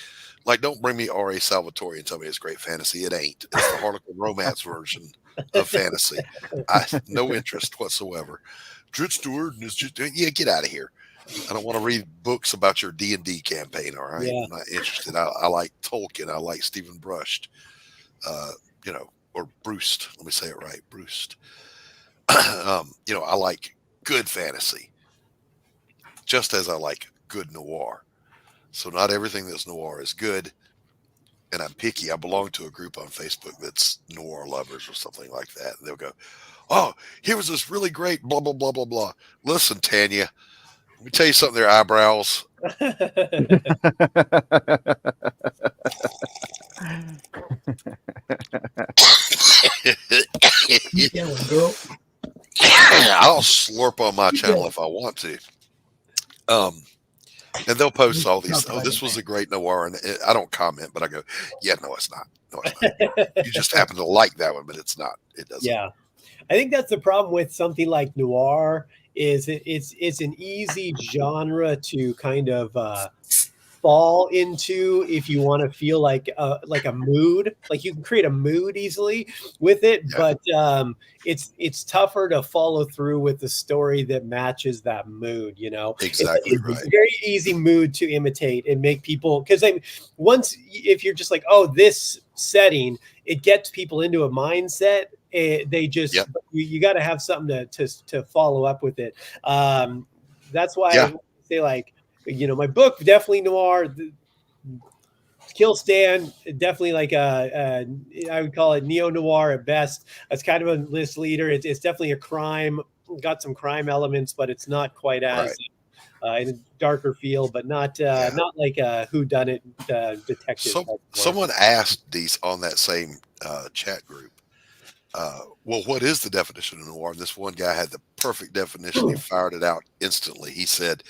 Like, don't bring me R.A. Salvatore and tell me it's great fantasy. It ain't. It's the Harlequin romance version of fantasy. No interest whatsoever. Dritz Stewart is just, get out of here. I don't want to read books about your D&D campaign. All right, I'm not interested. I like Tolkien. I like Stephen Brust. Or Brust. Let me say it right, Brust. I like good fantasy, just as I like good noir. So not everything that's noir is good, and I'm picky. I belong to a group on Facebook that's noir lovers or something like that. And they'll go, oh, here was this really great blah, blah, blah, blah, blah. Listen, Tanya, let me tell you something there, eyebrows.
Girl.
I'll slurp on my channel if I want to. And they'll post all these. Oh, this was a great noir, and I don't comment, but I go, yeah, no, it's not. No, it's not. You just happen to like that one, but it's not. It doesn't.
Yeah, I think that's the problem with something like noir. Is it's an easy genre to kind of fall into if you want to feel like a mood. Like you can create a mood easily with it, but it's tougher to follow through with the story that matches that mood.
Exactly
it's
right.
a very easy mood to imitate and make people, because if you're just like, oh, this setting, it gets people into a mindset. They just you got to have something to follow up with it. That's why I say, like, my book definitely noir. Kill Stan definitely like I would call it neo noir at best. It's kind of a list leader. It's definitely a crime. Got some crime elements, but it's not quite as in a darker feel, but not like a whodunit detective.
Someone asked Deese on that same chat group. Well, what is the definition of noir? This one guy had the perfect definition. He fired it out instantly. He said,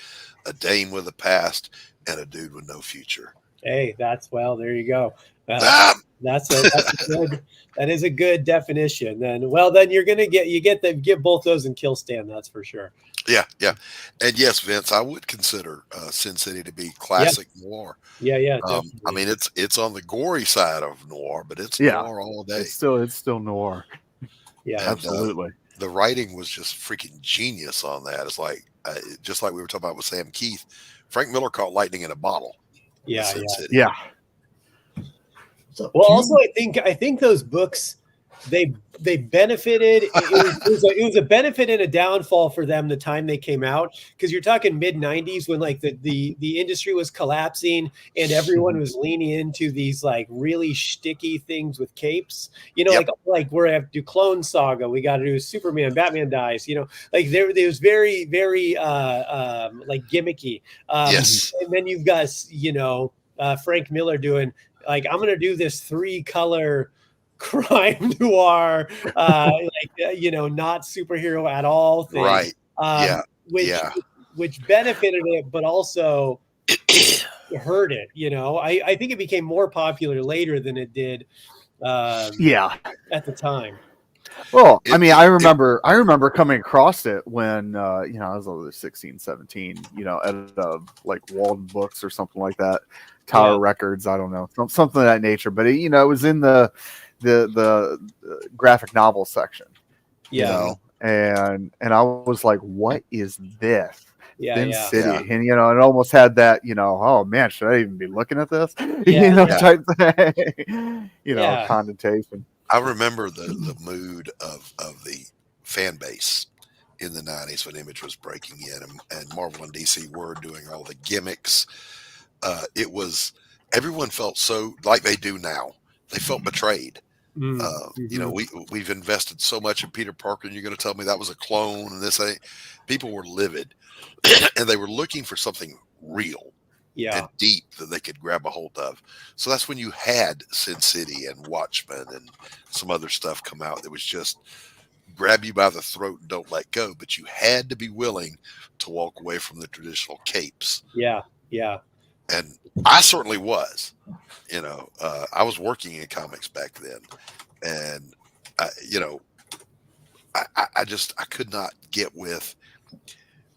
a dame with a past and a dude with no future.
Hey, there you go. That's a good. That is a good definition. Then you're gonna get both those in Kill Stand. That's for sure.
Yeah, yeah, and yes, Vince, I would consider Sin City to be classic noir.
Yeah.
I mean, it's on the gory side of noir, but it's
Yeah.
noir all day.
It's still noir.
Yeah,
And,
absolutely.
The writing was just freaking genius on that. It's like just like we were talking about with Sam Keith. Frank Miller caught lightning in a bottle.
Yeah,
Sin
yeah.
City.
Yeah.
Well, also, I think those books they benefited. It was a benefit and a downfall for them the time they came out, because you're talking mid '90s when like the industry was collapsing and everyone was leaning into these like really shticky things with capes. You know, like we're have to do Clone Saga, we got to do Superman, Batman dies. You know, like there was very like gimmicky.
Yes,
and then you've got Frank Miller doing. Like, I'm going to do this 3-color crime noir, not superhero at all thing.
Right.
Which benefited it, but also hurt it. I think it became more popular later than it did at the time.
Well, I mean, I remember coming across it when, I was over 16, 17, at like Walden Books or something like that. Tower Records, I don't know, something of that nature. But it was in the graphic novel section.
Yeah.
And I was like, what is this? Sin City.
Yeah.
And it almost had that, oh man, should I even be looking at this? Type thing. Connotation.
I remember the mood of the fan base in the 90s when Image was breaking in and Marvel and DC were doing all the gimmicks. It was, everyone felt so like they do now. They felt betrayed. We've invested so much in Peter Parker, and you're going to tell me that was a clone and this ain't. People were livid and they were looking for something real and deep that they could grab a hold of. So that's when you had Sin City and Watchmen and some other stuff come out that was just grab you by the throat and don't let go. But you had to be willing to walk away from the traditional capes.
Yeah.
And I certainly was. I was working in comics back then, and I could not get with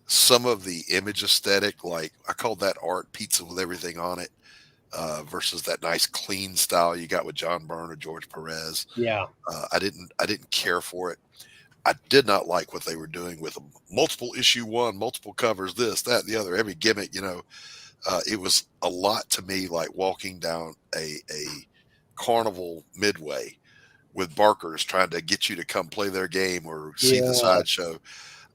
some of the Image aesthetic. Like, I called that art pizza with everything on it, versus that nice clean style you got with John Byrne or George Perez.
Yeah.
I didn't care for it. I did not like what they were doing with multiple issue one, multiple covers, this, that, the other, every gimmick. It was a lot to me like walking down a carnival midway with barkers trying to get you to come play their game or see the sideshow.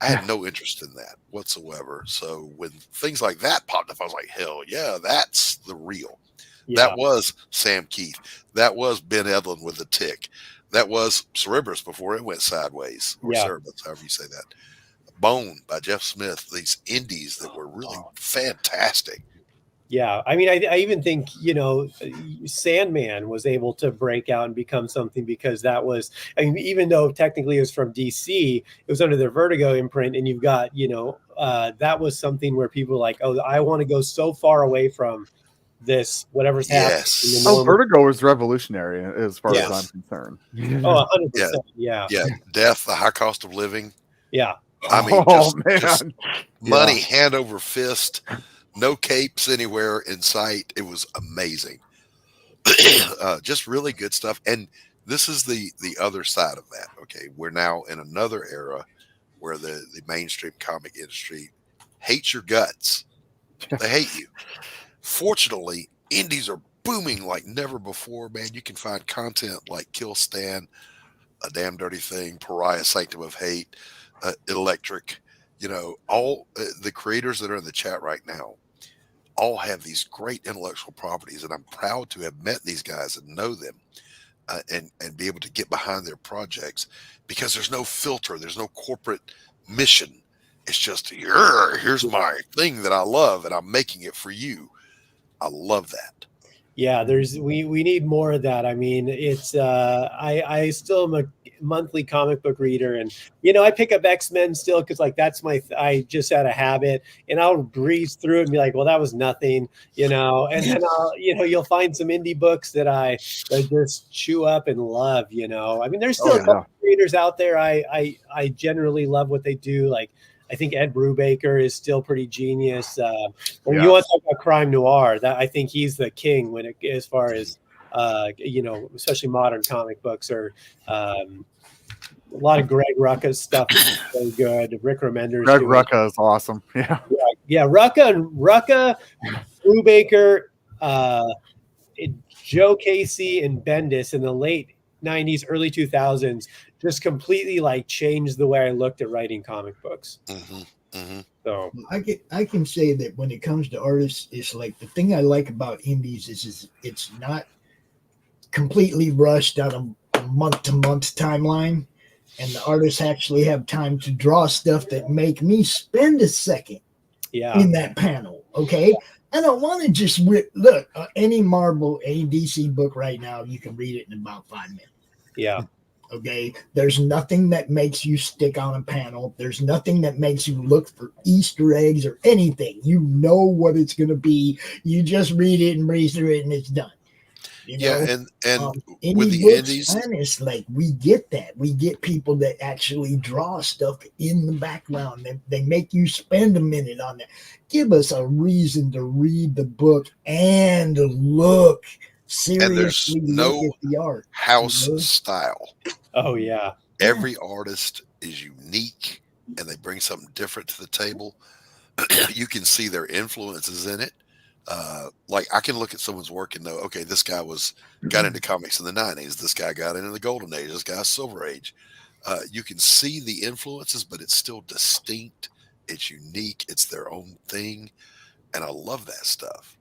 I had no interest in that whatsoever. So when things like that popped up, I was like, hell yeah, that's the real. Yeah. That was Sam Keith. That was Ben Edlund with the Tick. That was Cerebrus before it went sideways, or Cerebrus, however you say that. Bone by Jeff Smith. These indies that were really fantastic.
Yeah, I mean, I even think, Sandman was able to break out and become something because that was, even though technically it was from DC, it was under their Vertigo imprint, and you've got, that was something where people were like, oh, I want to go so far away from this, whatever's happening.
Oh, Vertigo was revolutionary as far as I'm concerned.
Oh, 100%. Yeah.
Death, the high cost of living.
Yeah.
I mean, just money hand over fist. No capes anywhere in sight. It was amazing. Just really good stuff. And this is the other side of that. Okay. We're now in another era where the mainstream comic industry hates your guts. They hate you. Fortunately, indies are booming like never before, man. You can find content like Kill Stan, A Damn Dirty Thing, Pariah, Sanctum of Hate, Electric. All the creators that are in the chat right now all have these great intellectual properties, and I'm proud to have met these guys and know them, and be able to get behind their projects, because there's no filter, there's no corporate mission. It's just here's my thing that I love, and I'm making it for you. I love that.
Yeah, we need more of that. I mean, it's I still am monthly comic book reader, and I pick up X-Men still because like that's I just out of habit, and I'll breeze through it and be like, well, that was nothing, and then I'll you'll find some indie books that I just chew up and love. I mean, there's still a couple creators out there. I generally love what they do. Like I think Ed Brubaker is still pretty genius. When you want to talk about crime noir, that I think he's the king as far as especially modern comic books, or a lot of Greg Rucka's stuff is so good. Rick Remender's
Greg Rucka is awesome.
Rucka, Brubaker, Joe Casey, and Bendis in the late 90s, early 2000s just completely like changed the way I looked at writing comic books. So
I can say that when it comes to artists, it's like the thing I like about indies is it's not completely rushed out of a month-to-month timeline, and the artists actually have time to draw stuff that make me spend a second in that panel. Okay, I don't want to just look any Marvel, any DC book right now. You can read it in about 5 minutes.
Yeah.
Okay. There's nothing that makes you stick on a panel. There's nothing that makes you look for Easter eggs or anything. You know what it's going to be. You just read it and breeze through it, and it's done.
And
with the indies, it's like we get that. We get people that actually draw stuff in the background. They make you spend a minute on that. Give us a reason to read the book and look seriously.
And there's no
at the art,
house style.
Oh yeah.
Every artist is unique, and they bring something different to the table. You can see their influences in it. Like I can look at someone's work and know, okay, this guy got into comics in the 90s. This guy got into the golden age. This guy's silver age. You can see the influences, but it's still distinct. It's unique. It's their own thing. And I love that stuff.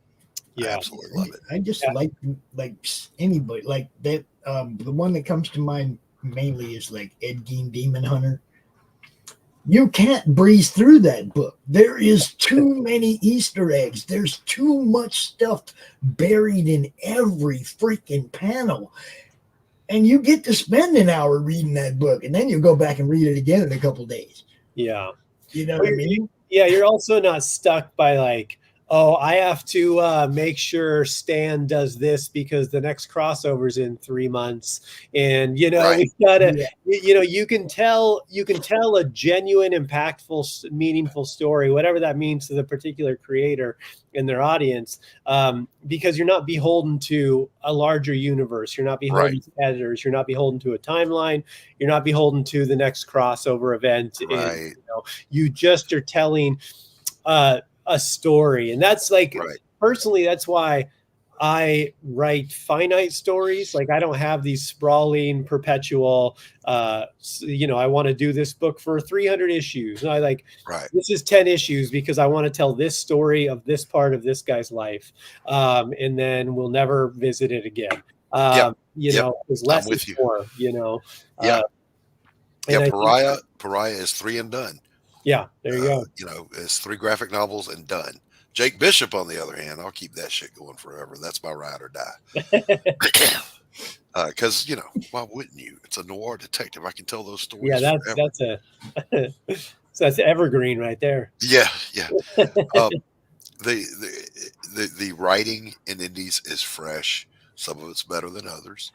Yeah.
I absolutely love it.
I just like anybody like that. The one that comes to mind mainly is like Ed Gein Demon Hunter. You can't breeze through that book. There is too many Easter eggs. There's too much stuff buried in every freaking panel. And you get to spend an hour reading that book, and then you go back and read it again in a couple of days.
Yeah.
You know what I mean?
Yeah, you're also not stuck by like, oh, I have to make sure Stan does this because the next crossover's in 3 months, and we gotta, you can tell a genuine, impactful, meaningful story, whatever that means to the particular creator and their audience, because you're not beholden to a larger universe. You're not beholden to editors. You're not beholden to a timeline. You're not beholden to the next crossover event.
Right.
And, you just are telling a story, and that's like personally, that's why I write finite stories. Like I don't have these sprawling, perpetual. I want to do this book for 300 issues. And I this is 10 issues because I want to tell this story of this part of this guy's life, and then we'll never visit it again. Because less is more.
Pariah is 3 and done.
Yeah, there you go.
It's 3 graphic novels and done. Jake Bishop, on the other hand, I'll keep that shit going forever. That's my ride or die. Because why wouldn't you? It's a noir detective. I can tell those stories.
Yeah, that's evergreen right there.
Yeah. The writing in indies is fresh. Some of it's better than others.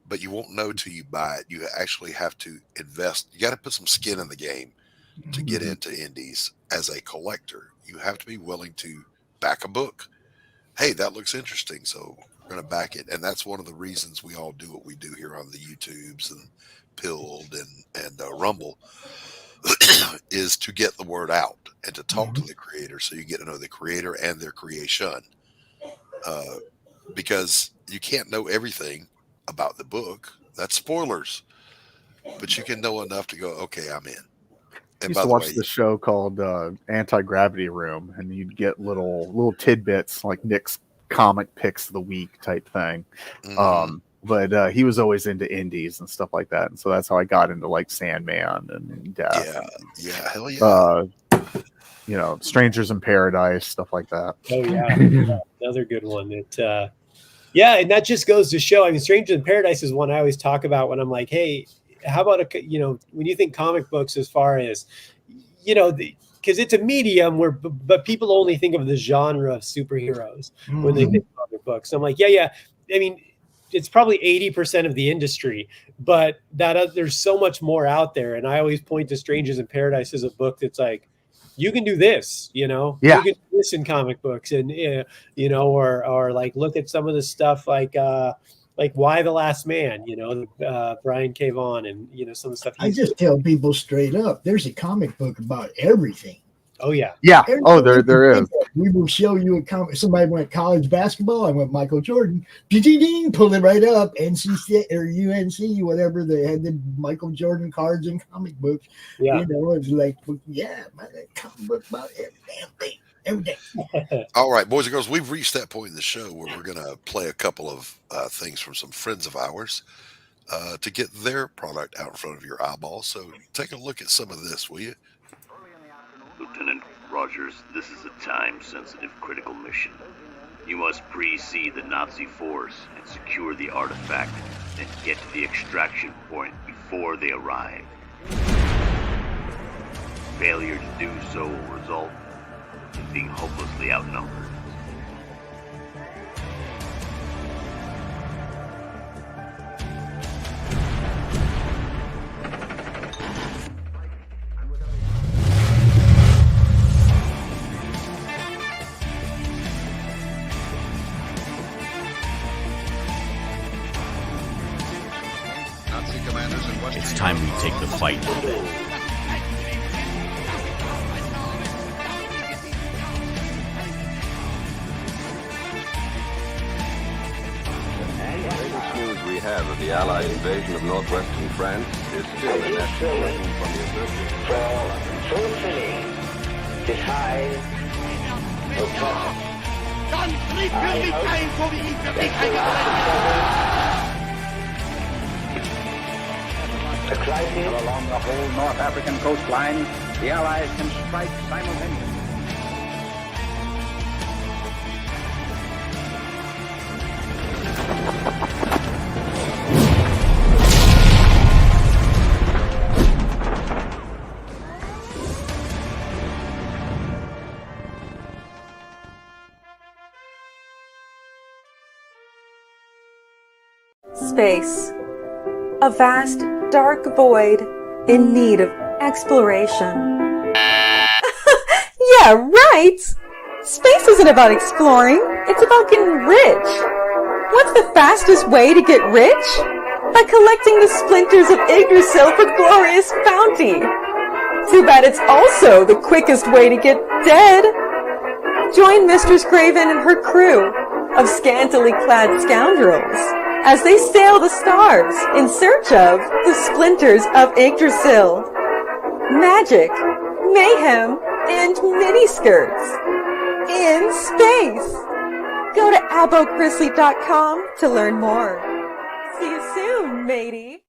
But you won't know till you buy it. You actually have to invest. You got to put some skin in the game to get into indies as a collector. You have to be willing to back a book. Hey, that looks interesting, so we're going to back it. And that's one of the reasons we all do what we do here on the YouTubes and Pilled and Rumble is to get the word out and to talk to the creator, so you get to know the creator and their creation. Because you can't know everything about the book. That's spoilers. But you can know enough to go, okay, I'm in.
I used to watch the show called Anti-Gravity Room, and you'd get little tidbits like Nick's comic picks of the week type thing. But he was always into indies and stuff like that, and so that's how I got into like Sandman and Death.
Yeah, hell yeah.
Strangers in Paradise, stuff like that.
Oh yeah, another good one. And that just goes to show. I mean, Strangers in Paradise is one I always talk about when I'm like, hey, how about when you think comic books as far as, because it's a medium but people only think of the genre of superheroes when they think comic books. I'm like, yeah. I mean, it's probably 80% of the industry, but there's so much more out there. And I always point to Strangers in Paradise as a book that's like, you can do this, you can do this in comic books, and or like look at some of the stuff like Why the Last Man, Brian K. Vaughan, and some of the stuff.
I just tell people straight up, there's a comic book about everything.
Oh yeah.
Yeah. There is.
We will show you a comic. Somebody went college basketball. I went Michael Jordan. Ding, pull it right up. NC State or UNC, whatever. They had the Michael Jordan cards and comic books. Yeah. It's like, comic book about every damn thing. Everything.
All right, boys and girls, we've reached that point in the show where we're going to play a couple of things from some friends of ours to get their product out in front of your eyeballs. So take a look at some of this, will you?
Lieutenant Rogers, this is a time-sensitive critical mission. You must pre-see the Nazi force and secure the artifact, then get to the extraction point before they arrive. Failure to do so will result in being hopelessly outnumbered.
It's time we take the fight to bed.
The news we have of the Allied invasion of northwestern France is still in that direction from the assertion.
For fulfilling this high objective.
The crisis along the whole North African coastline, the Allies can strike simultaneously.
Space. A vast, dark void in need of exploration. Yeah, right! Space isn't about exploring, it's about getting rich. What's the fastest way to get rich? By collecting the splinters of Yggdrasil for glorious bounty. Too bad it's also the quickest way to get dead. Join Mistress Craven and her crew of scantily clad scoundrels as they sail the stars in search of the splinters of Yggdrasil. Magic, mayhem, and miniskirts in space. Go to abochrysly.com to learn more. See you soon, matey.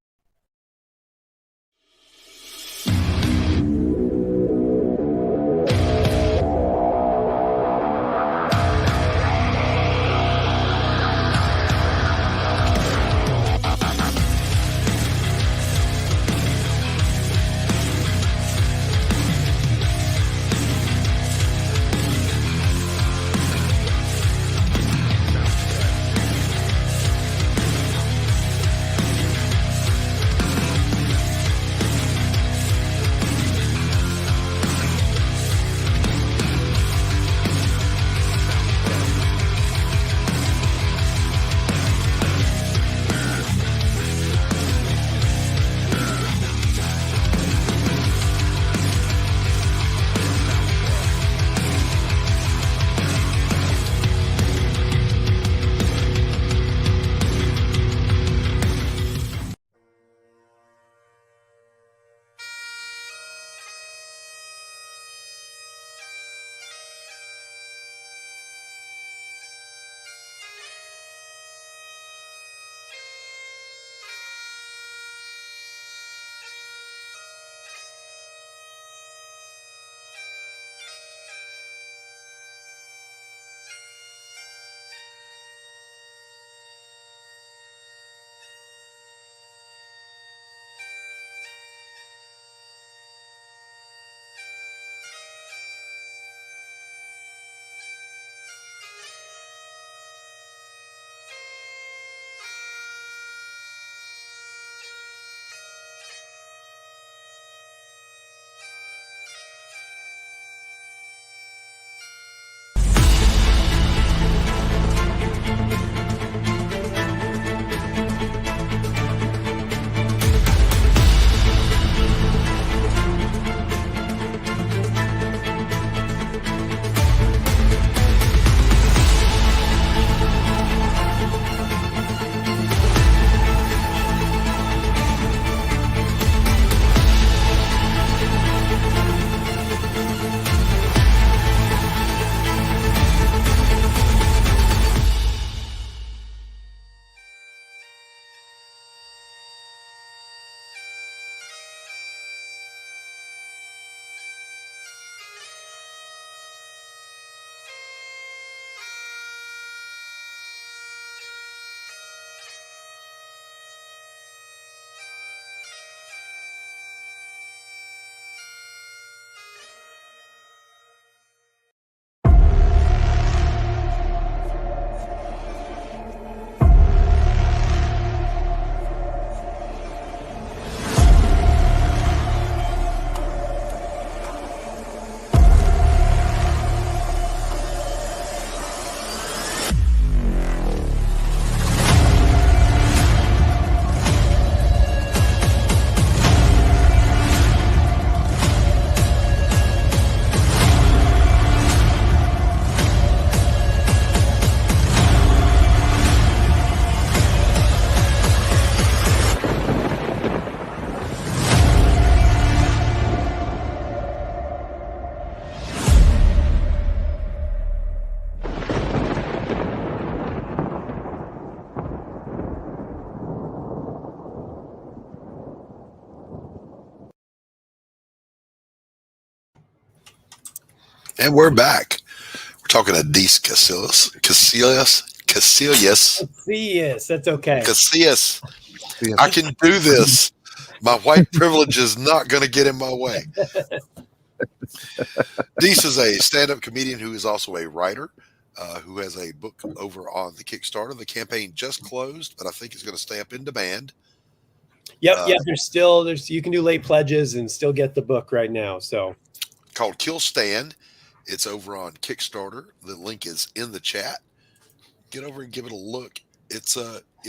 And we're back. We're talking to Deese Casillas.
Yes, that's okay.
Casillas. I can do this. My white privilege is not going to get in my way. Deese is a stand-up comedian who is also a writer, who has a book over on the Kickstarter. The campaign just closed, but I think it's going to stay up in demand.
Yep. There's you can do late pledges and still get the book right now. So
called Kill Stand. It's over on Kickstarter. The link is in the chat. Get over and give it a look. It's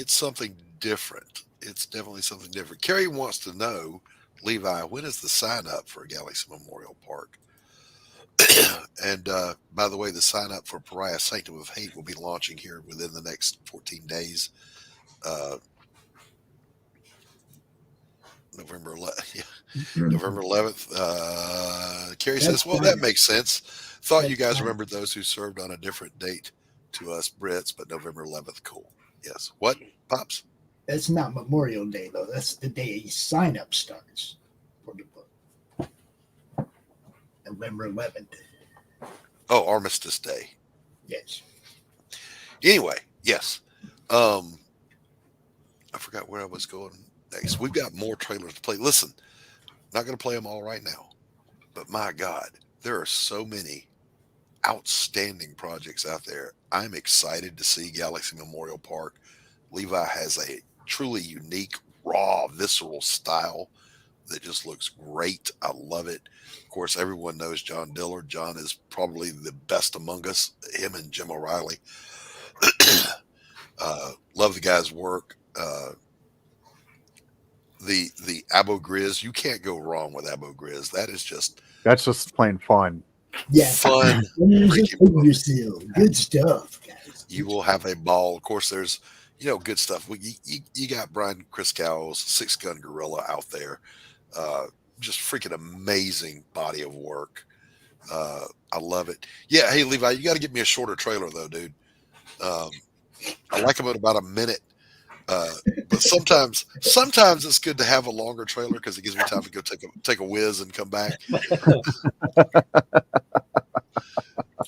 something different. It's definitely something different. Carrie wants to know, Levi, when is the sign up for Galaxy Memorial Park? And by the way, the sign up for Pariah Sanctum of Hate will be launching here within the next 14 days. November 11th. Carrie says, well, that makes sense. Thought you guys remembered those who served on a different date to us Brits, but November 11th, cool. Yes. What, Pops?
That's not Memorial Day, though. That's the day sign up starts for the book. November 11th.
Oh, Armistice Day.
Yes.
Anyway, yes. I forgot where I was going next. We've got more trailers to play. Listen, not going to play them all right now, but my God, there are so many outstanding projects out there. I'm excited to see Galaxy Memorial Park. Levi has a truly unique, raw, visceral style that just looks great. I love it. Of course, everyone knows John Dillard. John is probably the best among us, him and Jim O'Reilly. Love the guy's work. The Abo Grizz, you can't go wrong with Abo Grizz. That's just
plain fun.
Yeah,
fun.
Good stuff, guys.
You will have a ball. Of course, there's good stuff. You got Brian Christgau's Six Gun Gorilla out there. Just freaking amazing body of work. I love it. Yeah, hey Levi, you got to give me a shorter trailer though, dude. I like them at about a minute. But sometimes it's good to have a longer trailer because it gives me time to go take a whiz and come back.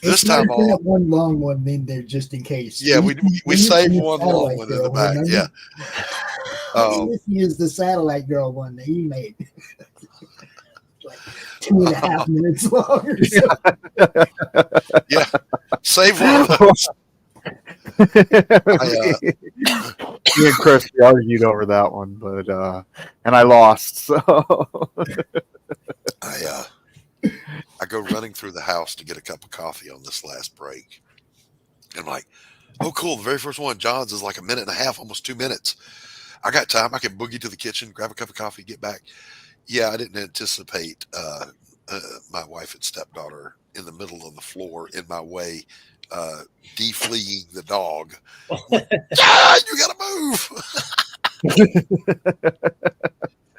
This time
we have one long one in there just in case.
Yeah, we saved one long one in the back.
Remember?
Yeah.
This is the Satellite Girl one that he made. Like 2.5 minutes long or something.
Yeah. Save one of those.
Me and Chris argued over that one, but and I lost. So
I go running through the house to get a cup of coffee on this last break. And I'm like, oh, cool. The very first one, John's, is like 1.5 minutes, almost 2 minutes. I got time. I can boogie to the kitchen, grab a cup of coffee, get back. Yeah, I didn't anticipate my wife and stepdaughter in the middle of the floor in my way, defleeing the dog. God, you got to move.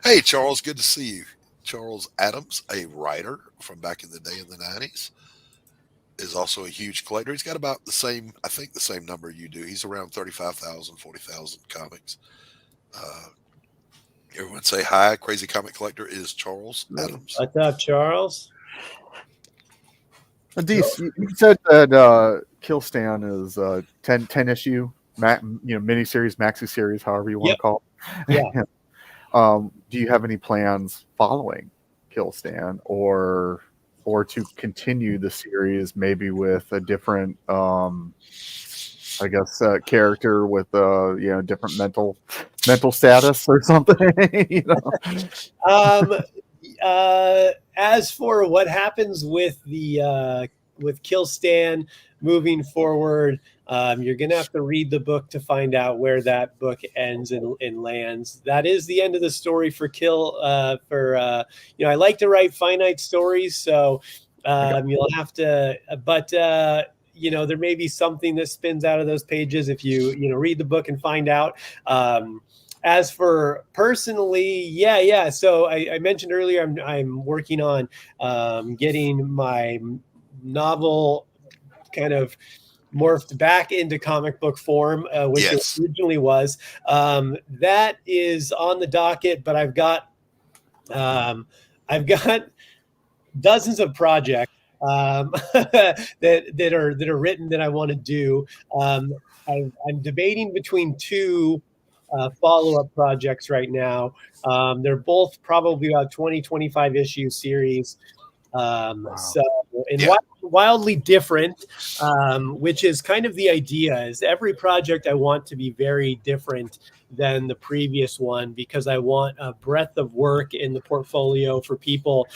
Hey, Charles, good to see you. Charles Adams, a writer from back in the day in the 90s, is also a huge collector. He's got about the same number you do. He's around 35,000, 40,000 comics. Everyone say hi. Crazy Comic Collector is Charles Adams.
What's up, Charles?
Deese, you said that Kill Stand is 10 issue, miniseries, maxi series, however you want to call it.
Yeah.
Do you have any plans following Kill Stand, or to continue the series maybe with a different, character with different mental status or something?
As for what happens with the with Kill Stand moving forward, you're gonna have to read the book to find out where that book ends and lands. That is the end of the story for Kill. I like to write finite stories, so you'll have to. But there may be something that spins out of those pages if you read the book and find out. As for personally, yeah. So I mentioned earlier, I'm working on getting my novel kind of morphed back into comic book form, which it originally was. That is on the docket, but I've got dozens of projects that are written that I want to do. I'm debating between two follow-up projects right now. They're both probably about 20-25 issue series. So, and wildly different, which is kind of the idea. Is every project I want to be very different than the previous one, because I want a breadth of work in the portfolio for people,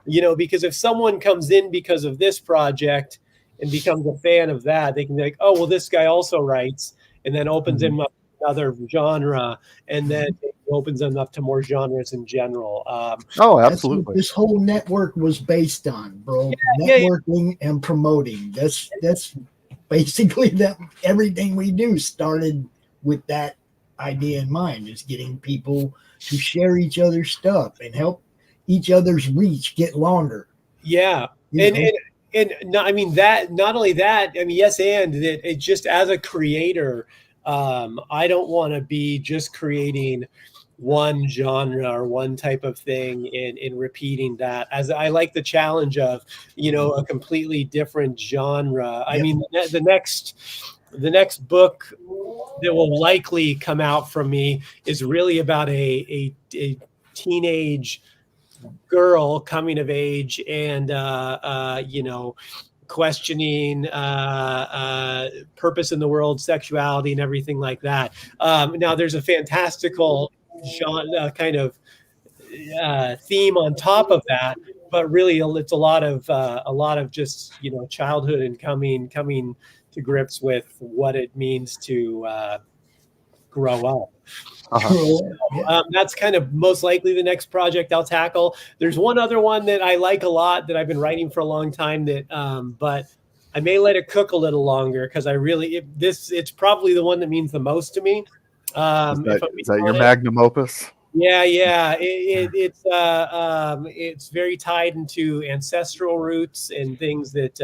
because if someone comes in because of this project and becomes a fan of that, they can be like, oh, well, this guy also writes, and then opens him up to another genre, and then it opens them up to more genres in general.
Absolutely.
That's what this whole network was based on, bro. Networking and promoting. That's basically that. Everything we do started with that idea in mind, is getting people to share each other's stuff and help each other's reach get longer.
Yeah. And not only that, yes, and that it just, as a creator, I don't want to be just creating one genre or one type of thing and repeating that. As I like the challenge of, a completely different genre. I mean, the next book that will likely come out from me is really about a teenage girl coming of age and questioning purpose in the world, sexuality, and everything like that. Now there's a fantastical genre kind of theme on top of that, but really it's a lot of just childhood and coming to grips with what it means to grow up. That's kind of most likely the next project I'll tackle. There's one other one that I like a lot that I've been writing for a long time that, but I may let it cook a little longer because it's probably the one that means the most to me.
Is that your magnum opus?
Yeah. It's very tied into ancestral roots and things that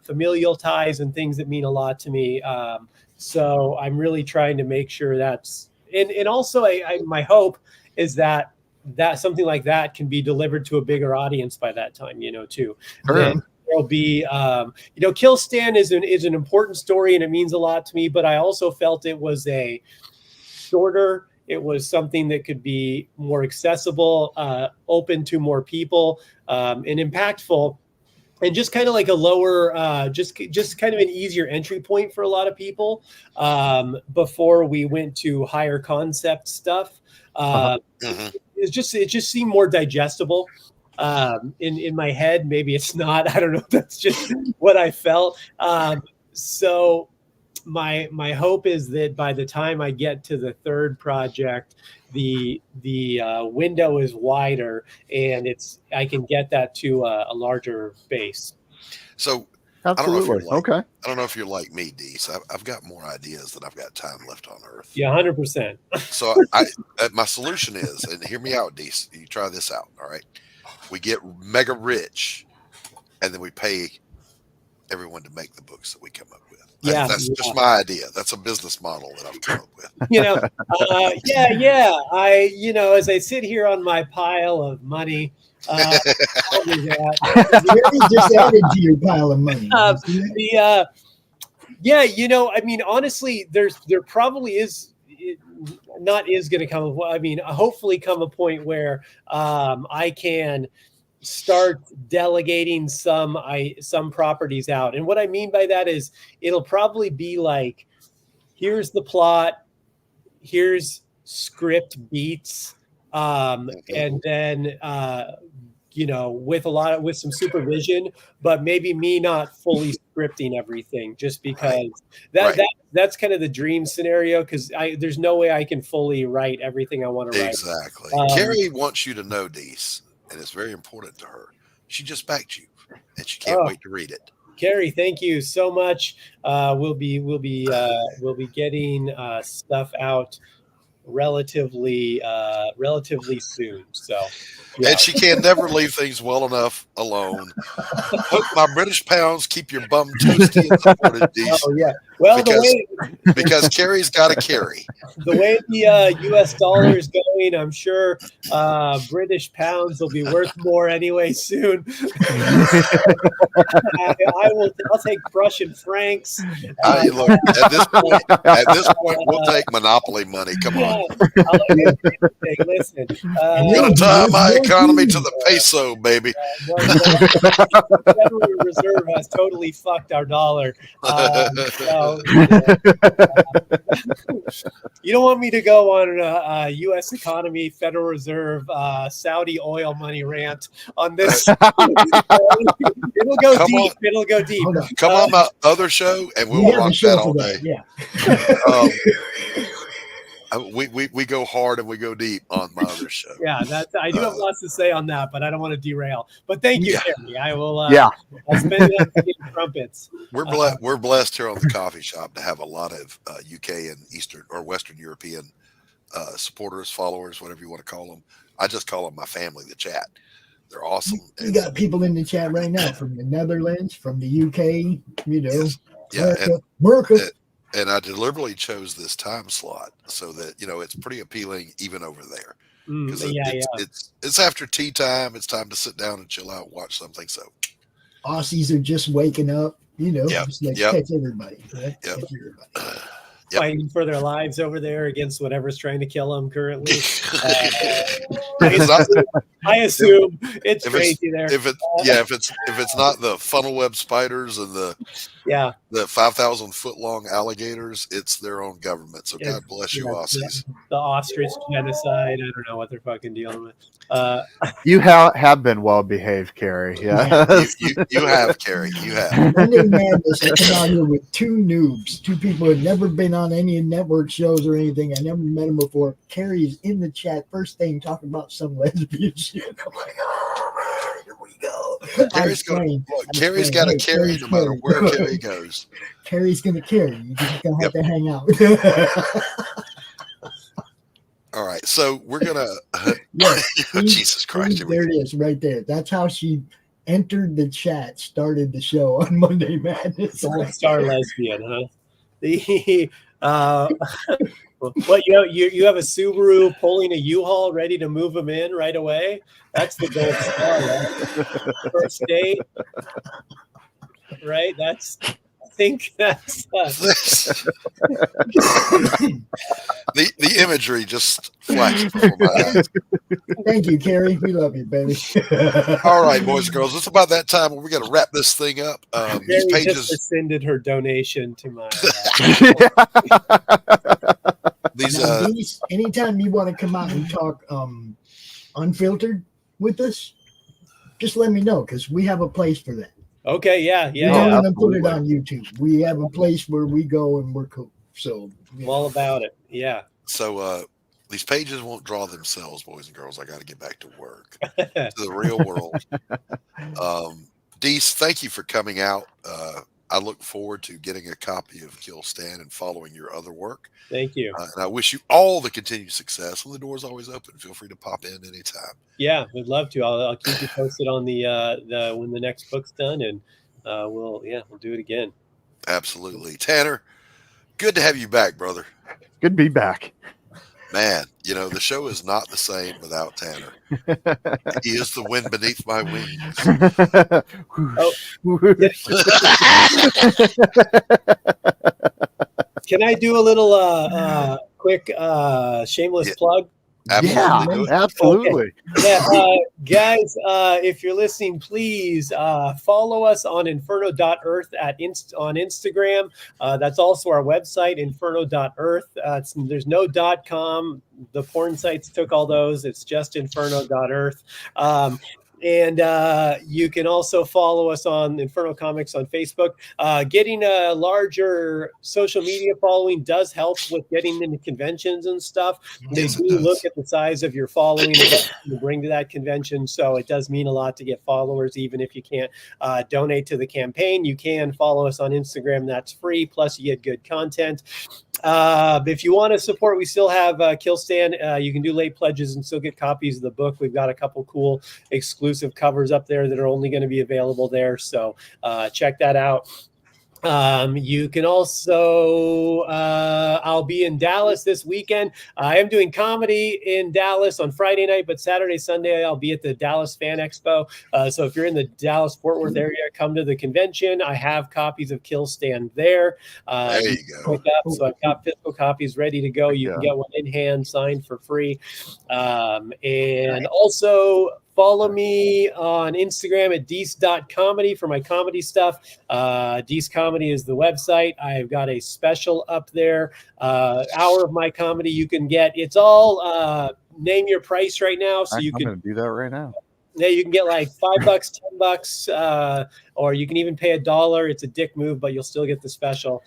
familial ties and things that mean a lot to me. So I'm really trying to make sure that's, and also my hope is that something like that can be delivered to a bigger audience by that time, too.
Sure.
There'll be, Kill Stan is an important story and it means a lot to me, but I also felt it was a shorter, it was something that could be more accessible, open to more people, and impactful. And just kind of like a lower, just kind of an easier entry point for a lot of people before we went to higher concept stuff. It just seemed more digestible in my head. Maybe it's not. I don't know. That's just what I felt. So my hope is that by the time I get to the third project, the window is wider and I can get that to a larger base.
So
absolutely.
I don't know if you're like me, Deese. I've got more ideas than I've got time left on Earth.
Yeah, 100%.
So my solution is, and hear me out, Deese. You try this out. All right, we get mega rich, and then we pay everyone to make the books that we come up with. That's just my idea. That's a business model that I've come up with. As I sit here on my pile of money, I'll do that.
You just added to your pile of money.
Honestly, there probably is going to come. Hopefully come a point where I can start delegating some properties out. And what I mean by that is it'll probably be like, here's the plot, here's script beats, and then with some supervision, but maybe me not fully scripting everything, just because that's kind of the dream scenario, because there's no way I can fully write everything I want to write.
Exactly. Carrie wants you to know, Deese, and it's very important to her. She just backed you, and she can't wait to read it.
Carrie, thank you so much. We'll be getting stuff out relatively soon. So, yeah.
And she can never leave things well enough alone. Hook my British pounds, keep your bum toasty and supported, Deese.
Oh yeah. Well,
because Carrie's got to carry.
The way the U.S. dollar is going, I'm sure British pounds will be worth more anyway soon. I'll take Prussian francs.
Look, at this point, we'll take monopoly money. Come on.
Listen,
I'm gonna tie my economy to the peso, baby.
The Federal Reserve has totally fucked our dollar. You don't want me to go on a U.S. economy, Federal Reserve, Saudi oil money rant on this. It'll go deep. It'll go deep.
Come on my other show, and we'll rock that all day.
Yeah.
We go hard and we go deep on my other show.
Yeah, I do have lots to say on that, but I don't want to derail. But thank you, Terry. I will.
Yeah.
I'll spend it on singing trumpets.
We're blessed here on the coffee shop to have a lot of UK and Eastern or Western European supporters, followers, whatever you want to call them. I just call them my family, the chat. They're awesome.
You got people in the chat right now from the Netherlands, from the UK, America.
And I deliberately chose this time slot so that, it's pretty appealing even over there. Because it's after tea time. It's time to sit down and chill out and watch something. So
Aussies are just waking up, just like catch everybody. Right?
Yep.
Catch everybody.
Fighting for their lives over there against whatever's trying to kill them currently. I assume it's crazy there.
If it's not the funnel web spiders and the 5,000 foot long alligators, it's their own government. So God bless you, Aussies.
The ostrich genocide. I don't know what they're fucking dealing with.
You have been well behaved, Carrie. Yeah,
you have, Carrie. You have.
Monday Madness, I come out here with two noobs, two people who have never been on any network shows or anything. I never met them before. Carrie's in the chat first thing talking about some lesbian shit. I'm like, oh, here we go.
Carrie's got to carry no matter where Carrie goes.
Carrie's going to carry. You're just going to have to hang out.
All right, so we're gonna. Jesus Christ!
There it is, right there. That's how she entered the chat, started the show on Monday Madness.
Gold star lesbian, huh? What you have a Subaru pulling a U-Haul ready to move them in right away? That's the gold star, right? First date, right? I think that's
the imagery just flashed before my eyes.
Thank you, Carrie. We love you, baby.
All right, boys and girls, it's about that time where we got to wrap this thing up. These pages
just rescinded her donation to my.
These anytime you want to come out and talk unfiltered with us, just let me know because we have a place for that.
Okay, yeah.
We don't even put it on YouTube. We have a place where we go and we're cool. So
I'm all about it. Yeah.
So these pages won't draw themselves, boys and girls. I got to get back to work, to the real world. Deese, thank you for coming out. I look forward to getting a copy of Kill Stan and following your other work.
Thank you.
And I wish you all the continued success. And the door's always open. Feel free to pop in anytime.
Yeah, we'd love to. I'll keep you posted on the when the next book's done, and we'll do it again.
Absolutely, Tanner. Good to have you back, brother.
Good to be back.
Man, the show is not the same without Tanner. He is the wind beneath my wings.
Can I do a little quick shameless plug?
Absolutely.
Yeah, absolutely.
Okay. Guys, if you're listening, please follow us on inferno.earth on Instagram. That's also our website, inferno.earth. There's no .com. The porn sites took all those. It's just inferno.earth. And you can also follow us on Inferno Comics on Facebook. Getting a larger social media following does help with getting into conventions and stuff. They do look at the size of your following and bring to that convention. So it does mean a lot to get followers, even if you can't donate to the campaign. You can follow us on Instagram. That's free. Plus, you get good content. If you want to support, we still have Kill Stan. You can do late pledges and still get copies of the book. We've got a couple cool exclusive covers up there that are only going to be available there. So check that out. You can also, I'll be in Dallas this weekend. I am doing comedy in Dallas on Friday night, but Saturday, Sunday, I'll be at the Dallas Fan Expo. So if you're in the Dallas Fort Worth area, come to the convention. I have copies of Kill Stand there.
There you go.
So I've got physical copies ready to go. You can get one in hand signed for free. And also follow me on Instagram at deese.comedy for my comedy stuff. Deese Comedy is the website. I've got a special up there. Hour of my comedy you can get. It's all name your price right now. So you
I'm
can
going to do that right now.
Yeah, you can get like $5, $10, or you can even pay $1. It's a dick move, but you'll still get the special.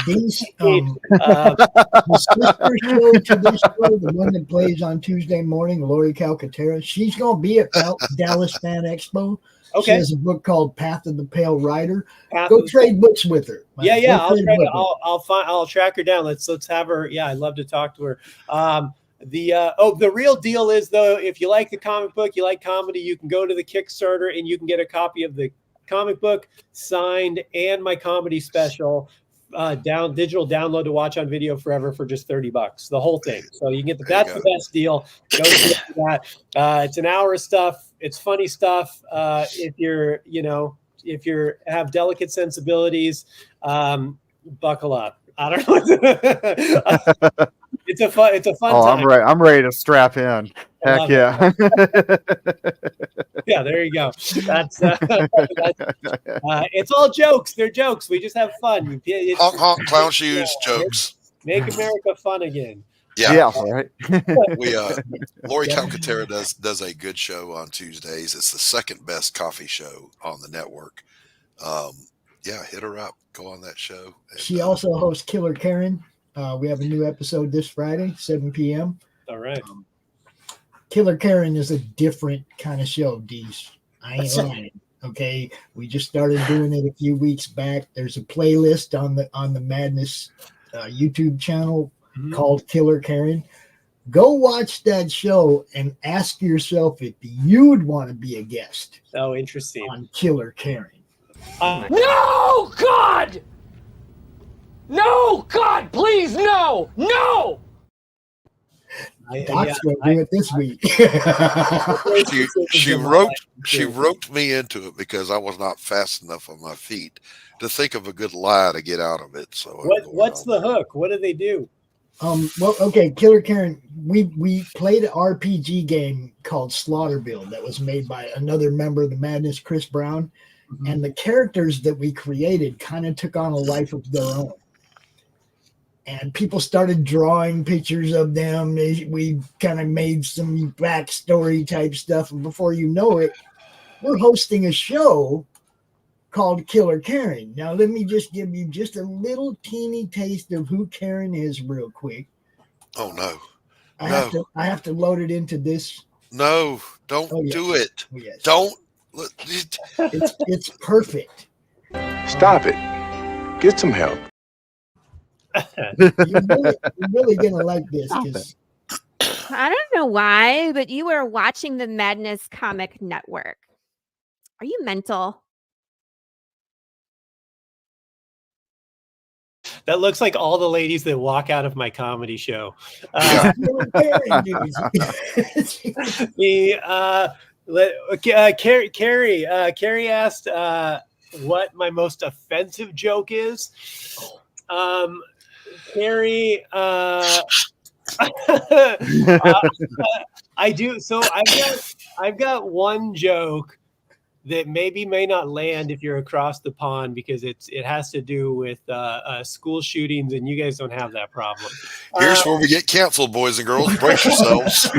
These, the sister show to this show, the one that plays on Tuesday morning, Laurie Calcaterra, she's going to be at Dallas Fan Expo.
Okay.
She has a book called Path of the Pale Rider. Go trade books with her.
Yeah. I'll track her down. Let's have her. Yeah, I'd love to talk to her. The real deal is, though, if you like the comic book, you like comedy, you can go to the Kickstarter and you can get a copy of the comic book signed and my comedy special digital download to watch on video forever for just $30, the whole thing. So you can get that's the best deal. Go get that. It's an hour of stuff. It's funny stuff. If you have delicate sensibilities, buckle up. I don't know. It's a fun time.
I'm ready to strap in. Heck yeah.
Yeah, there you go. That's it's all jokes. They're jokes. We just have fun.
Honk, honk, clown shoes, jokes.
Make America fun again.
Yeah, right.
Laurie Calcaterra does a good show on Tuesdays. It's the second best coffee show on the network. Hit her up. Go on that show.
She also hosts Killer Karen. We have a new episode this Friday, 7 p.m.
All right.
Killer Karen is a different kind of show, Deese. I ain't lying. Okay. We just started doing it a few weeks back. There's a playlist on the Madness YouTube channel called Killer Karen. Go watch that show and ask yourself if you'd want to be a guest.
Oh, interesting.
On Killer Karen.
No, God! No, God, please, no! No!
Doc's going to do it this week.
she roped me into it because I was not fast enough on my feet to think of a good lie to get out of it. So
what's the hook? What do they do?
Well, okay, Killer Karen, we played an RPG game called Slaughterville that was made by another member of the Madness, Chris Brown, and the characters that we created kind of took on a life of their own. And people started drawing pictures of them. We kind of made some backstory type stuff. And before you know it, we're hosting a show called Killer Karen. Now, let me just give you just a little teeny taste of who Karen is real quick.
Oh, no.
I have to load it into this.
No, don't do it.
Oh, yes.
Don't.
It's perfect.
Stop it. Get some help.
You're really gonna like this.
I don't know why, but you were watching the Madness Comic Network. Are you mental?
That looks like all the ladies that walk out of my comedy show. Carrie asked what my most offensive joke is. Carrie, I do. So I've got one joke that may not land if you're across the pond because it has to do with school shootings, and you guys don't have that problem.
Here's where we get canceled, boys and girls. Brace yourselves.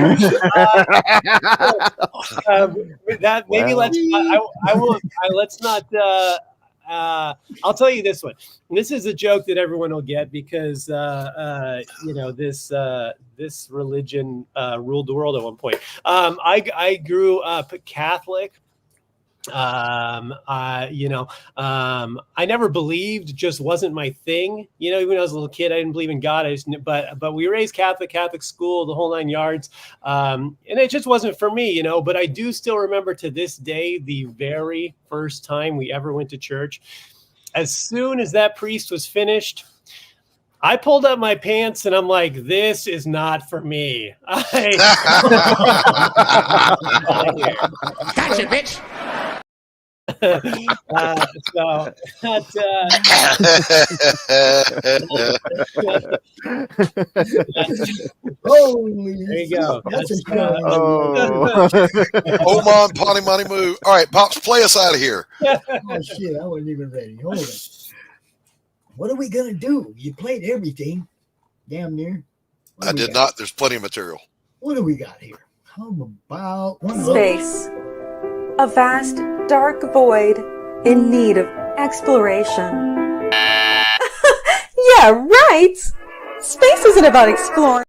Let's not. I'll tell you this one. This is a joke that everyone will get because this religion ruled the world at one point. I grew up Catholic, I never believed, just wasn't my thing. Even when I was a little kid, I didn't believe in God. But we were raised Catholic school, the whole 9 yards. And it just wasn't for me, but I do still remember to this day, the very first time we ever went to church. As soon as that priest was finished, I pulled up my pants and I'm like, this is not for me. Gotcha,
bitch.
Holy,
there you go.
Oman, Potty Money Moo. All right, Pops, play us out of here.
Oh, shit, I wasn't even ready. Hold it. What are we going to do? You played everything, damn near.
I did not. There's plenty of material.
What do we got here? How about
space? A vast, dark void in need of exploration. Yeah, right! Space isn't about exploring.